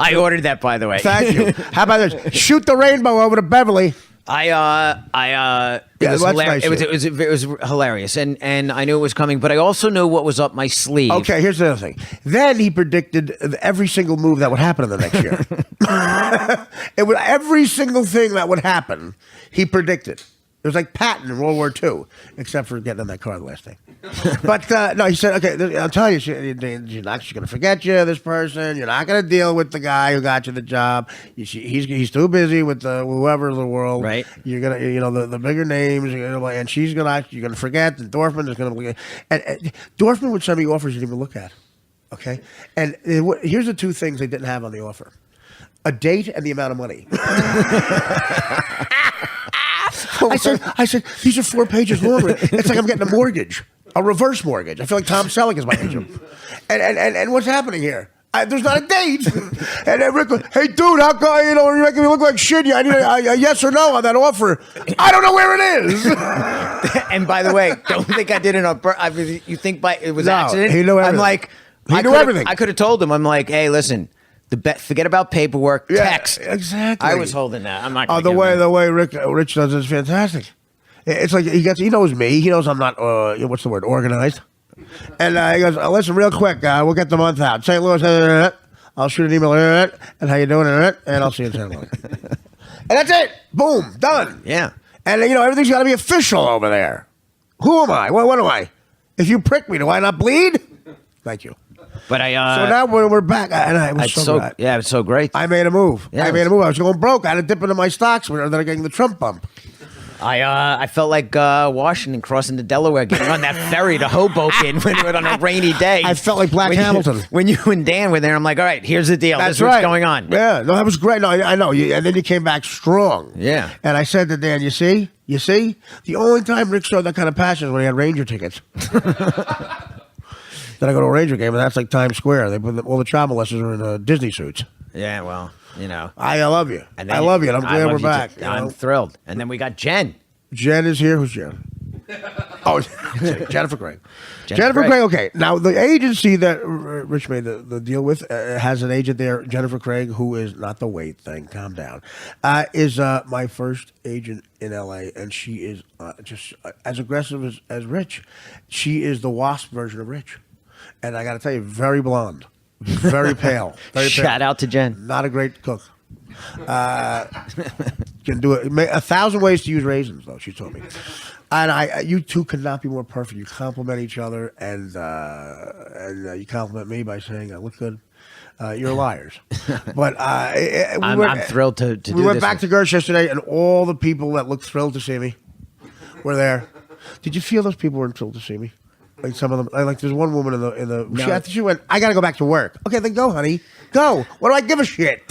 I ordered that, by the way. Thank you. How about this? Shoot the rainbow over to Beverly. It Yeah, was that's hilarious. nice, It was hilarious, and I knew it was coming, but I also knew what was up my sleeve. Okay, here's the other thing. Then he predicted every single move that would happen in the next year. It would every single thing that would happen. He predicted. It was like Patton in World War II, except for getting in that car the last thing. But no, he said, okay, I'll tell you, you're not she's going to forget you, this person. You're not going to deal with the guy who got you the job. He's too busy with whoever in the world. Right. You're going to, you know, the bigger names, and you're going to forget, and Dorfman is going to, and Dorfman would send me offers you didn't even look at. Okay. And here's the two things they didn't have on the offer: a date and the amount of money. I said, these are 4 pages long. It's like I'm getting a mortgage, a reverse mortgage. I feel like Tom Selleck is my agent. And what's happening here? There's not a date. And then Rick goes, hey, dude, how come, you know, you're making me look like shit? I need a yes or no on that offer. I don't know where it is. And by the way, don't think I did it on purpose. I mean, you think it was No, accident? he knew I'm everything. like, He knew everything. I could have told him. I'm like, hey, listen, forget about paperwork. Yeah, Text. exactly. I was holding that. I'm not. Oh, gonna the way Rich does it is fantastic. It's like he knows me. He knows I'm not what's the word, organized. And he goes, listen, real quick, we'll get the month out. St. Louis, I'll shoot an email, and how you doing, and I'll see you in St. Louis. And that's it. Boom, done. Yeah. And you know everything's got to be official over there. Who am I? What am I? If you prick me, do I not bleed? Thank you. But I. So now we're back, and I was it's so so glad. yeah, it's so great. I made a move. Yeah, I made a move. I was going broke. I had to dip into my stocks when they're getting the Trump bump. I felt like Washington crossing the Delaware, getting on that ferry to Hoboken when we were on a rainy day. I felt like Black When Hamilton. when you and Dan were there, I'm like, all right, here's the deal. That's this is what's right. going on. Yeah, no, that was great. No, I know. And then you came back strong. Yeah. And I said to Dan, you see? The only time Rick showed that kind of passion is when he had Ranger tickets. Then I go to a Ranger game, and that's like Times Square. They put all the child molesters are in Disney suits. Yeah, well, you know. I love you. And then I love you, and I'm I glad love we're you back. too. you I'm know? thrilled. And then we got Jen. Jen is here. Who's Jen? Oh, Jennifer Craig. Jennifer Craig. Craig. Okay, now the agency that Rich made the deal with has an agent there, Jennifer Craig, who is not the weight thing. Calm down. Is my first agent in LA, and she is just as aggressive as Rich. She is the wasp version of Rich, and I got to tell you, very blonde, very pale. Very pale. Shout out to Jen. Not a great cook. Can do it 1,000 ways to use raisins, though. She told me, and you two could not be more perfect. You compliment each other, and you compliment me by saying I look good. You're liars, but I'm thrilled to do We went this back to Gersh yesterday, and all the people that looked thrilled to see me were there. Did you feel those people weren't thrilled to see me? Like some of them, like there's one woman in the. No. She went, I got to go back to work. Okay, then go, honey, go. What do I give a shit?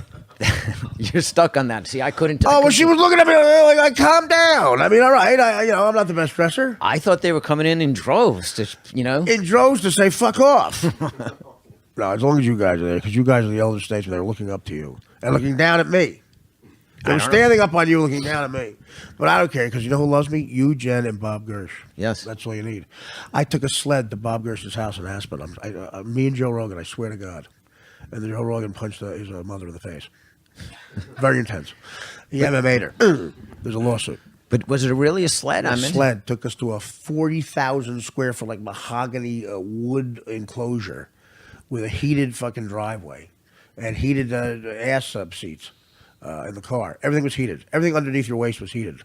You're stuck on that. See, I couldn't. Oh, well, she was looking at me like, calm down. I mean, all right, I'm not the best dresser. I thought they were coming in droves. In droves to say fuck off. No, as long as you guys are there, because you guys are the elder statesmen, they're looking up to you and looking down at me. They were standing up on you, looking down at me. But I don't care, because you know who loves me? You, Jen, and Bob Gersh. Yes. That's all you need. I took a sled to Bob Gersh's house in Aspen. Me and Joe Rogan, I swear to God. And then Joe Rogan punched his mother in the face. Very intense. He MMA'd her. There's a lawsuit. But was it really a sled? A sled took us to a 40,000 square foot, like mahogany wood enclosure with a heated fucking driveway and heated ass sub seats in the car. Everything was heated. Everything underneath your waist was heated.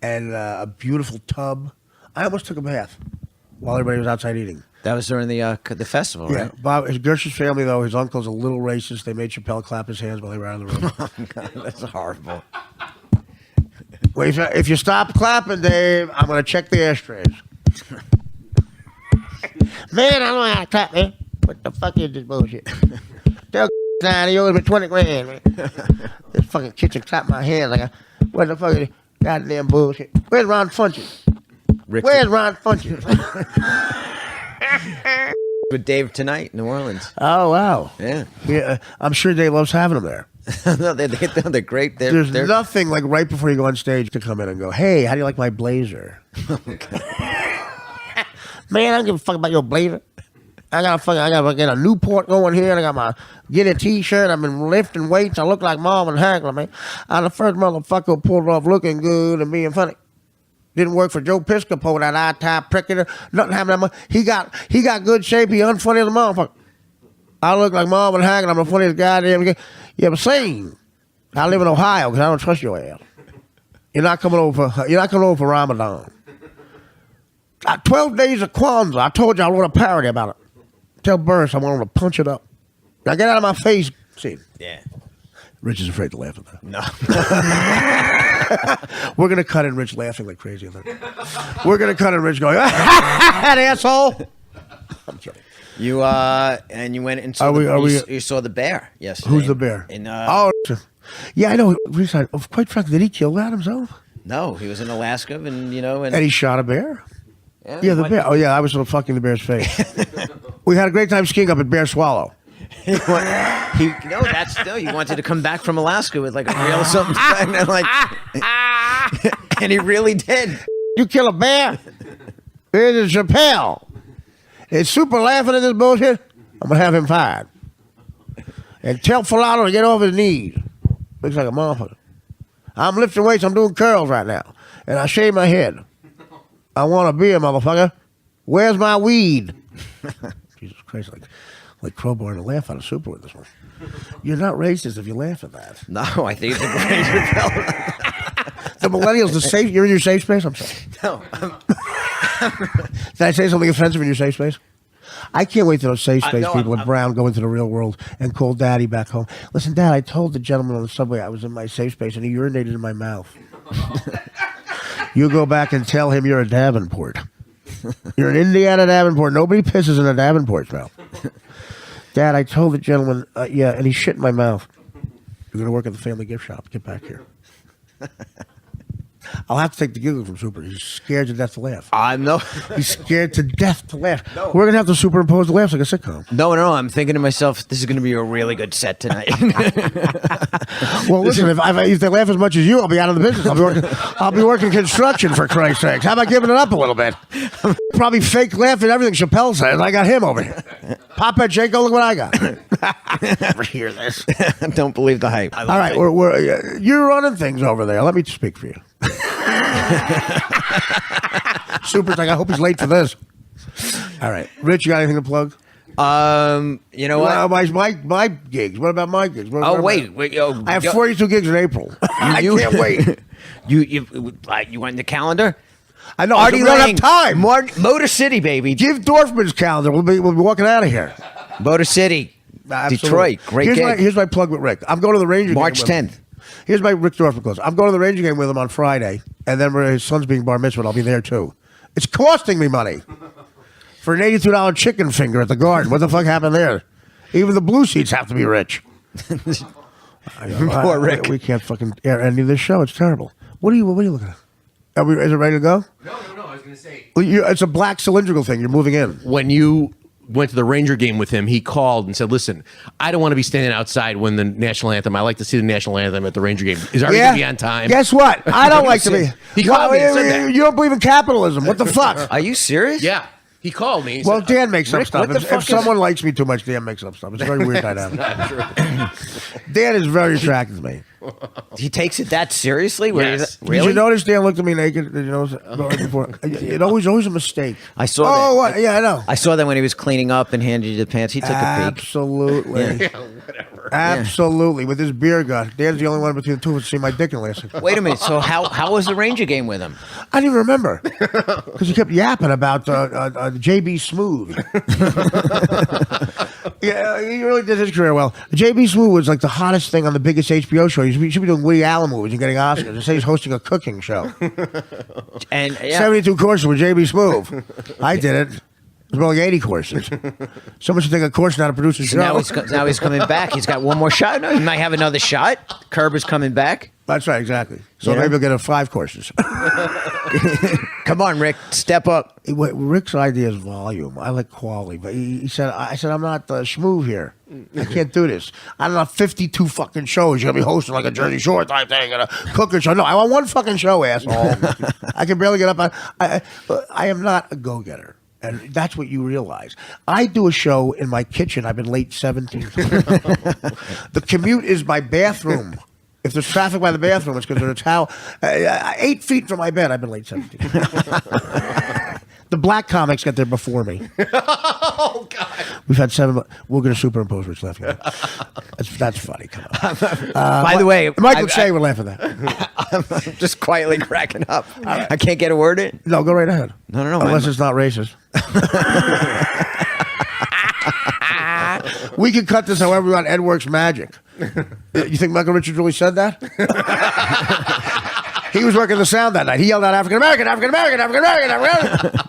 And a beautiful tub. I almost took a bath while everybody was outside eating. That was during the festival, Yeah, right? Bob, Gersh's family, though, his uncle's a little racist. They made Chappelle clap his hands while they were out of the room. Oh, God, that's horrible. Wait, if you stop clapping, Dave, I'm going to check the ashtrays. Man, I don't know how to clap, man. What the fuck is this bullshit? Tell he owes me 20 grand, man. This fucking kitchen clapped my hands like, what the fuck is this goddamn bullshit? Where's Ron Funches? Where's Ron Funches? With Dave tonight in New Orleans. Oh, wow. Yeah. Yeah, I'm sure Dave loves having him there. No, they're great. There's They're nothing like right before you go on stage to come in and go, "Hey, how do you like my blazer?" Man, I don't give a fuck about your blazer. I gotta get a Newport going here, and I got my get a t-shirt. I've been lifting weights. I look like Marvin Hagler, man. I'm the first motherfucker who pulled off looking good and being funny. Didn't work for Joe Piscopo, that eye-tie pricker. Nothing happened that much. He got good shape. He unfunny as a motherfucker. I look like Marvin Hagler. I'm the funniest goddamn guy you ever seen. I live in Ohio because I don't trust your ass. You're not coming over for Ramadan. 12 days of Kwanzaa. I told you I wrote a parody about it. Tell Burris I want him to punch it up. Now get out of my face. See, yeah. Rich is afraid to laugh at that. No. We're going to cut in Rich laughing like crazy. We're going to cut in Rich going, that asshole. I'm kidding. You and you went and saw you saw the bear yesterday. Who's the bear? Yeah, I know. Quite frankly, did he kill that himself? No, he was in Alaska, and and he shot a bear. Yeah, the bear. Oh yeah, I was sort of fucking the bear's face. We had a great time skiing up at Bear Swallow. You wanted to come back from Alaska with like a real something, and he really did. You kill a bear? It is Chappelle. It's super laughing at this bullshit. I'm gonna have him fired. And tell Filato to get off his knees. Looks like a motherfucker. I'm lifting weights. I'm doing curls right now, and I shave my head. I want a beer, motherfucker. Where's my weed? Jesus Christ, like Crowbar and laugh out of Super with this one. You're not racist if you laugh at that. No, I think it's a great Chappelle. The millennials, you're in your safe space? I'm sorry. No. Did I say something offensive in your safe space? I can't wait till those safe space people at Brown go into the real world and call Daddy back home. Listen, Dad, I told the gentleman on the subway I was in my safe space and he urinated in my mouth. You go back and tell him you're a Davenport. You're an Indiana Davenport. Nobody pisses in a Davenport's mouth. Dad, I told the gentleman, and he shit in my mouth. You're going to work at the family gift shop. Get back here. I'll have to take the giggle from Super. He's scared to death to laugh. No. He's scared to death to laugh. No. We're going to have to superimpose the laughs like a sitcom. No. I'm thinking to myself, this is going to be a really good set tonight. Well, listen, if they laugh as much as you, I'll be out of the business. I'll be working construction, for Christ's sakes. How about giving it up a little bit? Probably fake laugh at everything Chappelle says. I got him over here. Papa Jaco, look what I got. Never hear this. Don't believe the hype. All right, you're running things over there. Let me speak for you. Super's like, I hope he's late for this. All right, Rich, you got anything to plug? You know what? My gigs. What about my gigs? Wait. I have 42 gigs in April. I can't wait. You went in the calendar? I know. Artie we don't have Lang, time. Motor City, baby. Give Dorfman's calendar. We'll be walking out of here. Motor City, Absolutely. Detroit. Great gig. Here's my plug with Rick. I'm going to the Ranger March game. 10th. Here's my Rick Dorfman close. I'm going to the Ranger game with him on Friday, and then his son's being bar mitzvah. I'll be there too. It's costing me money for an $82 chicken finger at the Garden. What the fuck happened there? Even the blue seats have to be rich. Poor Rick. We can't fucking air any of this show. It's terrible. What are you looking at? Is it ready to go? No. I was going to say. It's a black cylindrical thing. You're moving in. When you went to the Ranger game with him, he called and said, listen, I don't want to be standing outside when the national anthem. I like to see the national anthem at the Ranger game. Is Artie going to be on time? Guess what? I don't like to be. He called me and said that. You don't believe in capitalism. What the fuck? Are you serious? Yeah. He called me. He Well, said, Dan makes up Rick, stuff. what the fuck If someone likes me too much, Dan makes up stuff. It's a very weird dynamic. Dan is very attracted to me. He takes it that seriously? Yes. Really? Did you notice Dan looked at me naked? Did you notice it before? It always a mistake. I saw Oh, that. what? Yeah, I know. I saw that when he was cleaning up and handed you the pants. He took a peek. Absolutely. Absolutely. With his beer gut. Dan's the only one between the two of us to see my dick in last week. Wait a minute. So how was the Ranger game with him? I didn't even remember. Because he kept yapping about JB Smooth. Yeah, he really did his career well. JB Smooth was like the hottest thing on the biggest HBO show. He should be doing Woody Allen movies and getting Oscars. They say he's hosting a cooking show. And 72 courses with JB Smooth. I did it. It was more like 80 courses. Someone should take a course on how to produce a show. now he's coming back. He's got one more shot. No, he might have another shot. Kerber's coming back. That's right, exactly. So Yeah. maybe he'll get 5 courses. Come on, Rick, step up. Rick's idea is volume. I like quality, but he said, "I said I'm not the schmoo here. I can't do this. I don't have 52 fucking shows. You're gonna be hosting like a Jersey Shore type thing and a cooking show. No, I want one fucking show, asshole. I can barely get up. I am not a go-getter." And that's what you realize. I do a show in my kitchen. I've been late 17 times. The commute is my bathroom. If there's traffic by the bathroom, it's because there's a towel. 8 feet from my bed, I've been late 17 times. The black comics get there before me. Oh God! We've had 7. We're going to superimpose Rich left. That's funny. Come on. By the way, Michael Che would laugh at that. I'm just quietly cracking up. I can't get a word in. No, go right ahead. No. Unless it's not racist. We can cut this however we want. Ed works magic. You think Michael Richards really said that? He was working the sound that night. He yelled out African American, African American, African American, African American.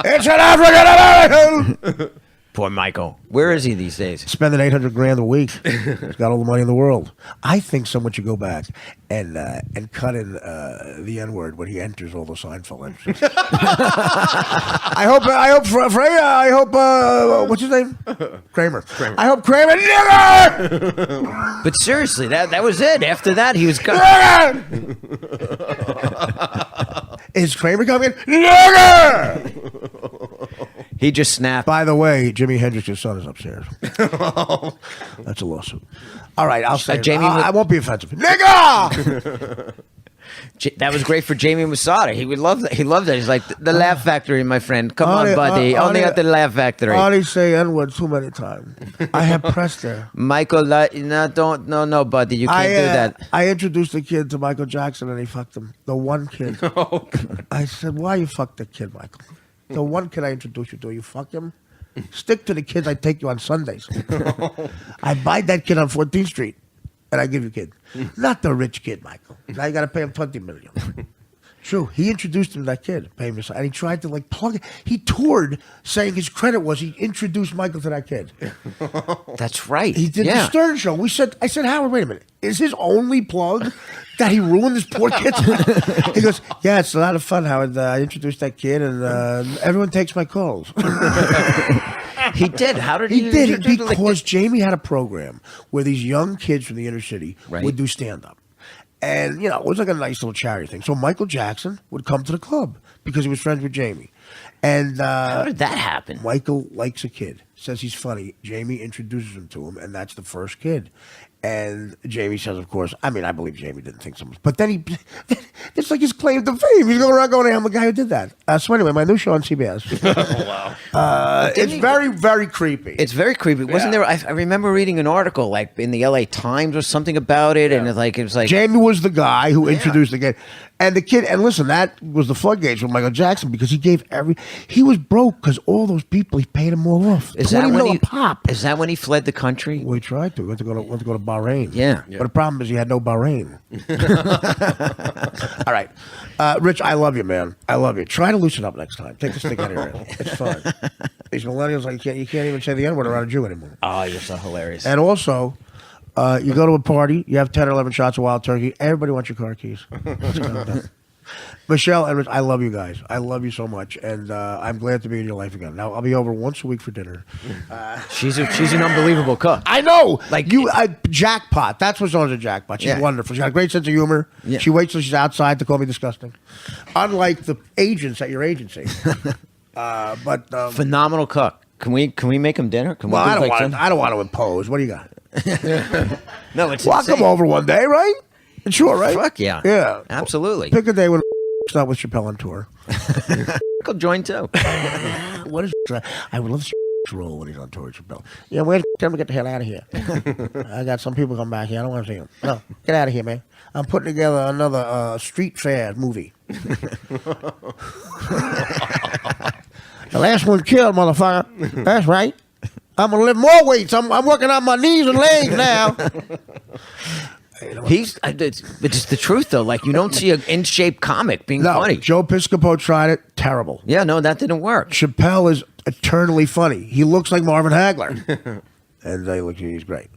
It's an African American. Poor Michael. Where is he these days? Spending $800,000 a week. He's got all the money in the world. I think someone should go back and cut in the N-word when he enters all the Seinfeld entries. I hope Freya. I hope what's his name? Kramer. I hope Kramer. Nigger! But seriously, that was it. After that, he was gone. Is Kramer coming in? Nigger! He just snapped. By the way, Jimi Hendrix's son is upstairs. That's a lawsuit. All right, I'll say Jamie I won't be offensive. Nigger! That was great for Jamie Masada. He would love that. He loved that. He's like, the Laugh Factory, my friend. Come on, buddy. Only at the Laugh Factory. Only say N-word too many times. I have pressed there. Michael, no, buddy. You can't do that. I introduced the kid to Michael Jackson and he fucked him. The one kid. Oh, I said, why you fuck the kid, Michael? The one kid I introduced you to, you fuck him? Stick to the kids I take you on Sundays. I buy that kid on 14th Street and I give you a kid. Not the rich kid, Michael. Now you got to pay him $20 million. True. He introduced him to that kid, and he tried to like plug it. He toured saying his credit was he introduced Michael to that kid. That's right. He did the Stern Show. I said, Howard, wait a minute. Is his only plug that he ruined this poor kid? He goes, yeah, it's a lot of fun, Howard. I introduced that kid, and everyone takes my calls. He did. How did he did it because Jamie had a program where these young kids from the inner city would do stand-up. And, it was like a nice little charity thing. So Michael Jackson would come to the club because he was friends with Jamie. And how did that happen? Michael likes a kid, says he's funny. Jamie introduces him to him, and that's the first kid. And Jamie says, of course, I believe Jamie didn't think so much. But then it's like his claim to fame. He's going around going, I'm the guy who did that. So anyway, my new show on CBS. wow. It's very, very creepy. It's very creepy. Wasn't there? I remember reading an article like in the LA Times or something about it. And it was like. Jamie was the guy who introduced the kid. And the kid, and listen, that was the floodgates with Michael Jackson because he was broke because all those people, he paid them all off. Is that when he pop? Is that when he fled the country? Well, he tried to. Went to go to Bahrain. Yeah. But the problem is he had no Bahrain. All right. Rich, I love you, man. I love you. Try to loosen up next time. Take the stick out of your head. It's fun. These millennials, you can't even say the N-word around a Jew anymore. Oh, you're so hilarious. And also, you go to a party, you have 10 or 11 shots of wild turkey, everybody wants your car keys. Michelle and Rich, I love you guys. I love you so much, and I'm glad to be in your life again. Now, I'll be over once a week for dinner. She's an unbelievable cook. I know. Like you, jackpot. That's what's known as a jackpot. She's wonderful. She's got a great sense of humor. Yeah. She waits till she's outside to call me disgusting. Unlike the agents at your agency. But phenomenal cook. Can we make him dinner? Can we I don't want to impose. What do you got? No, it's I'll come over one day, right? Sure, right? Fuck yeah. Yeah. Absolutely. Pick a day when it's not with Chappelle on tour. I'll join too. What is I would love to roll when he's on tour with Chappelle. Yeah, wait, tell him to get the hell out of here. I got some people come back here. I don't want to see him. No, get out of here, man. I'm putting together another street fair movie. The last one killed, motherfucker. That's right. I'm going to lift more weights. I'm working on my knees and legs now. It's the truth though. Like you don't see an in shape comic being funny. Joe Piscopo tried it. Terrible. Yeah, no, that didn't work. Chappelle is eternally funny. He looks like Marvin Hagler, and he's great.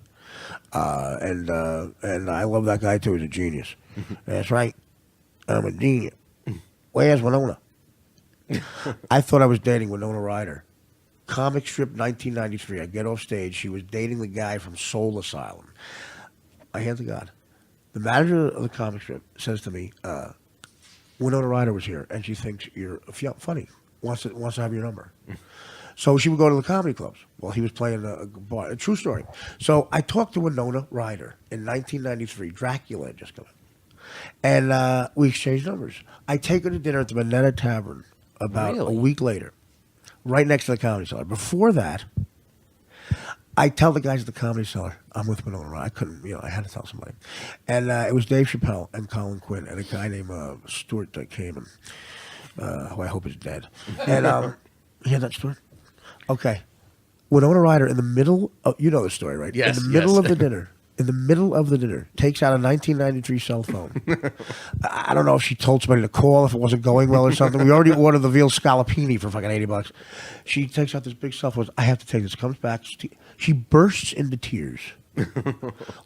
And I love that guy too. He's a genius. That's right. I'm a genius. Where's Winona? I thought I was dating Winona Ryder. Comic strip 1993. I get off stage. She was dating the guy from Soul Asylum. I hand to God. The manager of the comic strip says to me, Winona Ryder was here, and she thinks you're funny. Wants to have your number. So she would go to the comedy clubs while he was playing a bar. A true story. So I talked to Winona Ryder in 1993. Dracula had just come out. And we exchanged numbers. I take her to dinner at the Minetta Tavern about a week later, right next to the Comedy Cellar. Before that, I tell the guys at the Comedy Cellar, I'm with Winona Ryder. I couldn't, I had to tell somebody. And it was Dave Chappelle and Colin Quinn and a guy named Stuart Kamen, who I hope is dead. And you hear that, Stuart? Okay. Winona Ryder in the middle of, you know the story, right? Yes, in the middle yes. of the dinner, takes out a 1993 cell phone. I don't know if she told somebody to call if it wasn't going well or something. We already ordered the veal scallopini for fucking $80. She takes out this big cell phone. I have to take this. Comes back. She bursts into tears.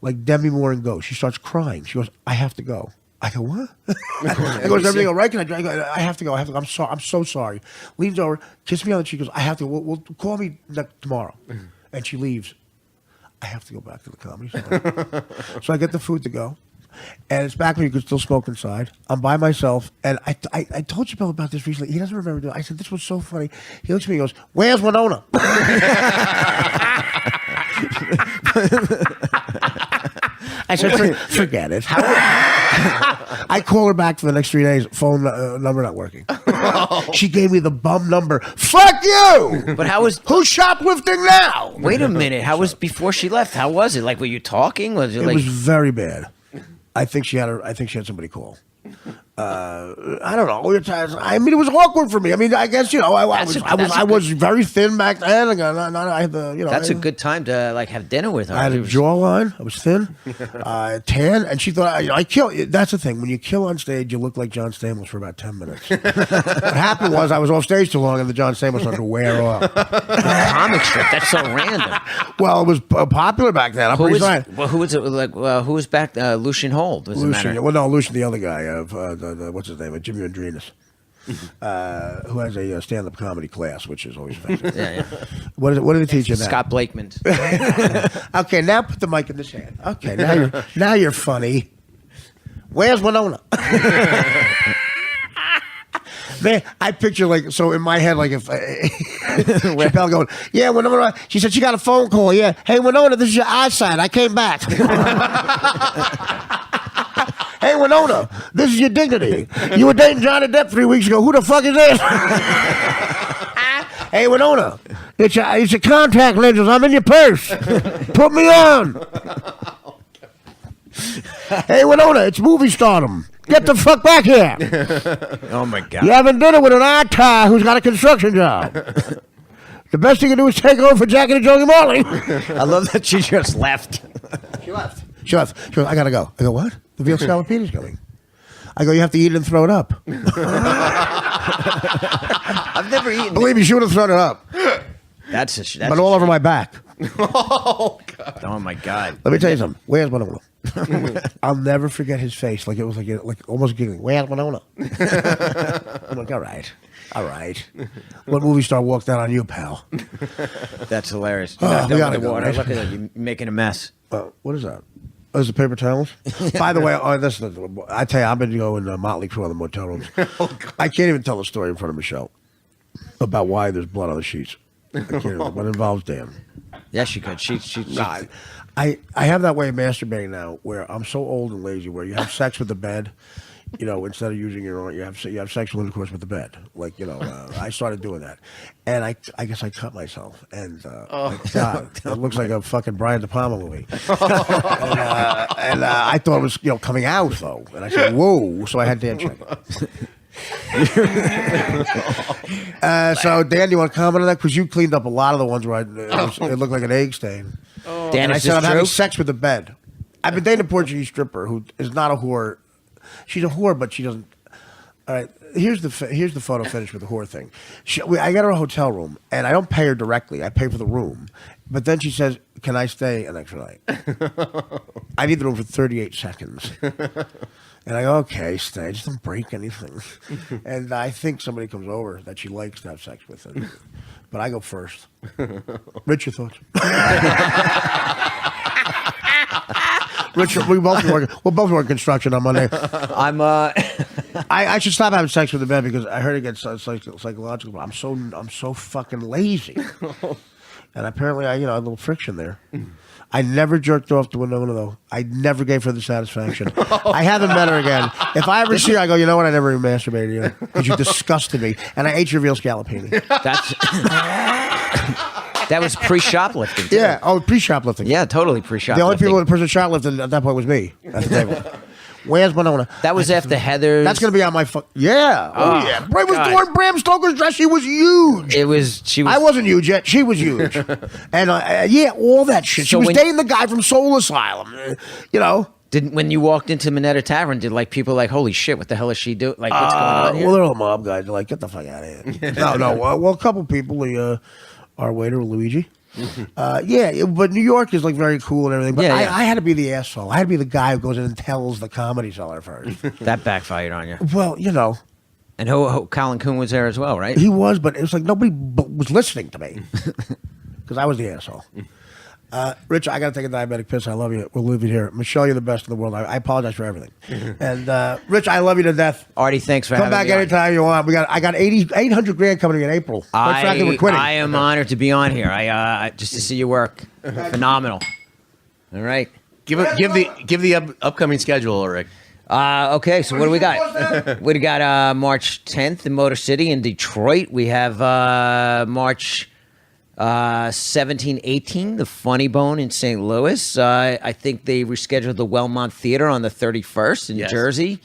Like Demi Moore in Ghost. She starts crying. She goes, I have to go. I go, what? I go, is everything all right? I have to go. I'm so sorry. Leans over, kisses me on the cheek, goes, I have to go. We'll call me tomorrow. And she leaves. I have to go back to the Comedy Cellar. So I get the food to go. And it's back when you could still smoke inside. I'm by myself. And I told Chappelle about this recently. He doesn't remember doing it. I said, this was so funny. He looks at me and goes, where's Winona? I said, forget it. I call her back for the next 3 days. Phone number not working. She gave me the bum number. Fuck you! But how was? Who's shoplifting now? Wait a minute. How was before she left? How was it? Like, were you talking? Was it It like? was very bad. I think she had somebody call. I don't know. I mean, it was awkward for me. I mean, I guess I was very thin back then. I had the That's a good time to like have dinner with her. I had a jawline. I was thin, tan, and she thought I kill. That's the thing. When you kill on stage, you look like John Stamos for about 10 minutes. What happened was I was off stage too long, and the John Stamos started to wear off. Comic strip. That's so random. Well, it was popular back then. I'm pretty sorry. Well, who was it? Like, who was back? Lucian Hold. Was Lucian. Well, no, Lucian, the other guy. What's his name? Jimmy Andrinas. Who has a stand-up comedy class, which is always effective. Yeah. What do they teach you now? Scott Blakeman. Okay, now put the mic in this hand. Okay, now you're funny. Where's Winona? Man, I picture in my head if Chappelle going, yeah, Winona. She said she got a phone call. Yeah, hey Winona, this is your eyesight. I came back. Hey Winona, this is your dignity. You were dating Johnny Depp 3 weeks ago. Who the fuck is this? Hey Winona, it's your contact lenses. I'm in your purse. Put me on. Hey Winona, it's movie stardom. Get the fuck back here. Oh my God. You're having dinner with an eye who's got a construction job. The best thing you can do is take over for Jackie and Joey Marley. I love that she just left. She left. She goes, I gotta go. I go, what? The veal scallopini's coming. I go, you have to eat it and throw it up. I've never eaten. Believe me, she would have thrown it up. That's But all over my back. Oh, God. Oh my God. Let me tell you something. Where's Winona? I'll never forget his face. Like it was like almost giggling. Where's Winona? I'm like, all right. What movie star walked out on you, pal? That's hilarious. Oh, we gotta go, water. right? Look at that. You're making a mess. What is that? Oh, is it paper towels? By the way, listen, I tell you, I've been going Motley Crue on the motel rooms. I can't even tell the story in front of Michelle about why there's blood on the sheets. I can't even, but it involves Dan. Yes, you could. She Nah, I have that way of masturbating now where I'm so old and lazy where you have sex with the bed, instead of using your own, you have sexual intercourse with the bed. I started doing that. And I guess I cut myself. And God, it looks like a fucking Brian De Palma movie. and I thought it was, coming out though. And I said, whoa. So I had Dan check it. So Dan, do you want to comment on that? Because you cleaned up a lot of the ones where it looked like an egg stain. Dan, And I is said, this I'm having true? sex with the bed. I've been dating a Portuguese stripper who is not a whore. She's a whore, but she doesn't. All right, here's the photo finish with the whore thing. I got her a hotel room, and I don't pay her directly. I pay for the room. But then she says, can I stay an extra night? I need the room for 38 seconds. And I go, okay, stay. Just don't break anything. And I think somebody comes over that she likes to have sex with. But I go first. Rich, your thoughts? Richard, we're both working construction on Monday. I'm I should stop having sex with the bed because I heard it gets psychological. I'm so fucking lazy, and apparently I had a little friction there. I never jerked off to Winona though. I never gave her the satisfaction. I haven't met her again. If I ever see her, I go, you know what? I never even masturbated you because you disgusted me, and I ate your veal scallopini. that's that was pre-shoplifting. Too. Yeah. Oh, pre-shoplifting. Yeah, totally pre-shoplifting. The only person shoplifting at that point was me at the table. Where's Winona? That was after Heather's. That's gonna be on my yeah. Oh yeah. Bram was God. doing Bram Stoker's dress. She was huge. She was. I wasn't huge yet. She was huge. And yeah, all that shit. She So was when- dating the guy from Soul Asylum. When you walked into Minetta Tavern, did people holy shit, what the hell is she doing? Like, what's going on here? Well, they're all mob guys. They're like, get the fuck out of here. No. Well, a couple people. Our waiter Luigi. Yeah, but New York is very cool and everything. But Yeah, I had to be the asshole. I had to be the guy who goes in and tells the comedy seller first. That backfired on you. Well, And Colin Kuhn was there as well, right? he was, but it was like nobody was listening to me because I was the asshole. Rich, I got to take a diabetic piss. I love you. We'll leave it here. Michelle, you're the best in the world. I apologize for everything. And Rich, I love you to death. Artie, thanks for Come having back me on. anytime you want. I got 800 grand coming in April. Quite frankly, we're quitting. I am honored to be on here. I just to see your work. Phenomenal. All right. Give the upcoming schedule, Rick. Okay, so what do we got? We got March 10th in Motor City in Detroit. We have March 17, 18, the Funny Bone in St. Louis. I think they rescheduled the Wellmont Theater on the 31st in Yes. Jersey.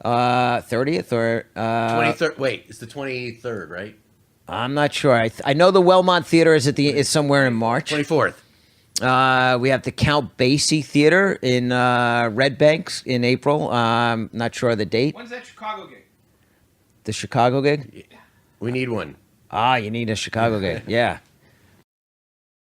30th or 23rd. Wait, it's the 23rd, right? I'm not sure. I know the Wellmont Theater is somewhere in March. 24th. We have the Count Basie Theater in Red Banks in April. Not sure of the date. When's that Chicago gig? The Chicago gig? We need one. You need a Chicago gig. Yeah.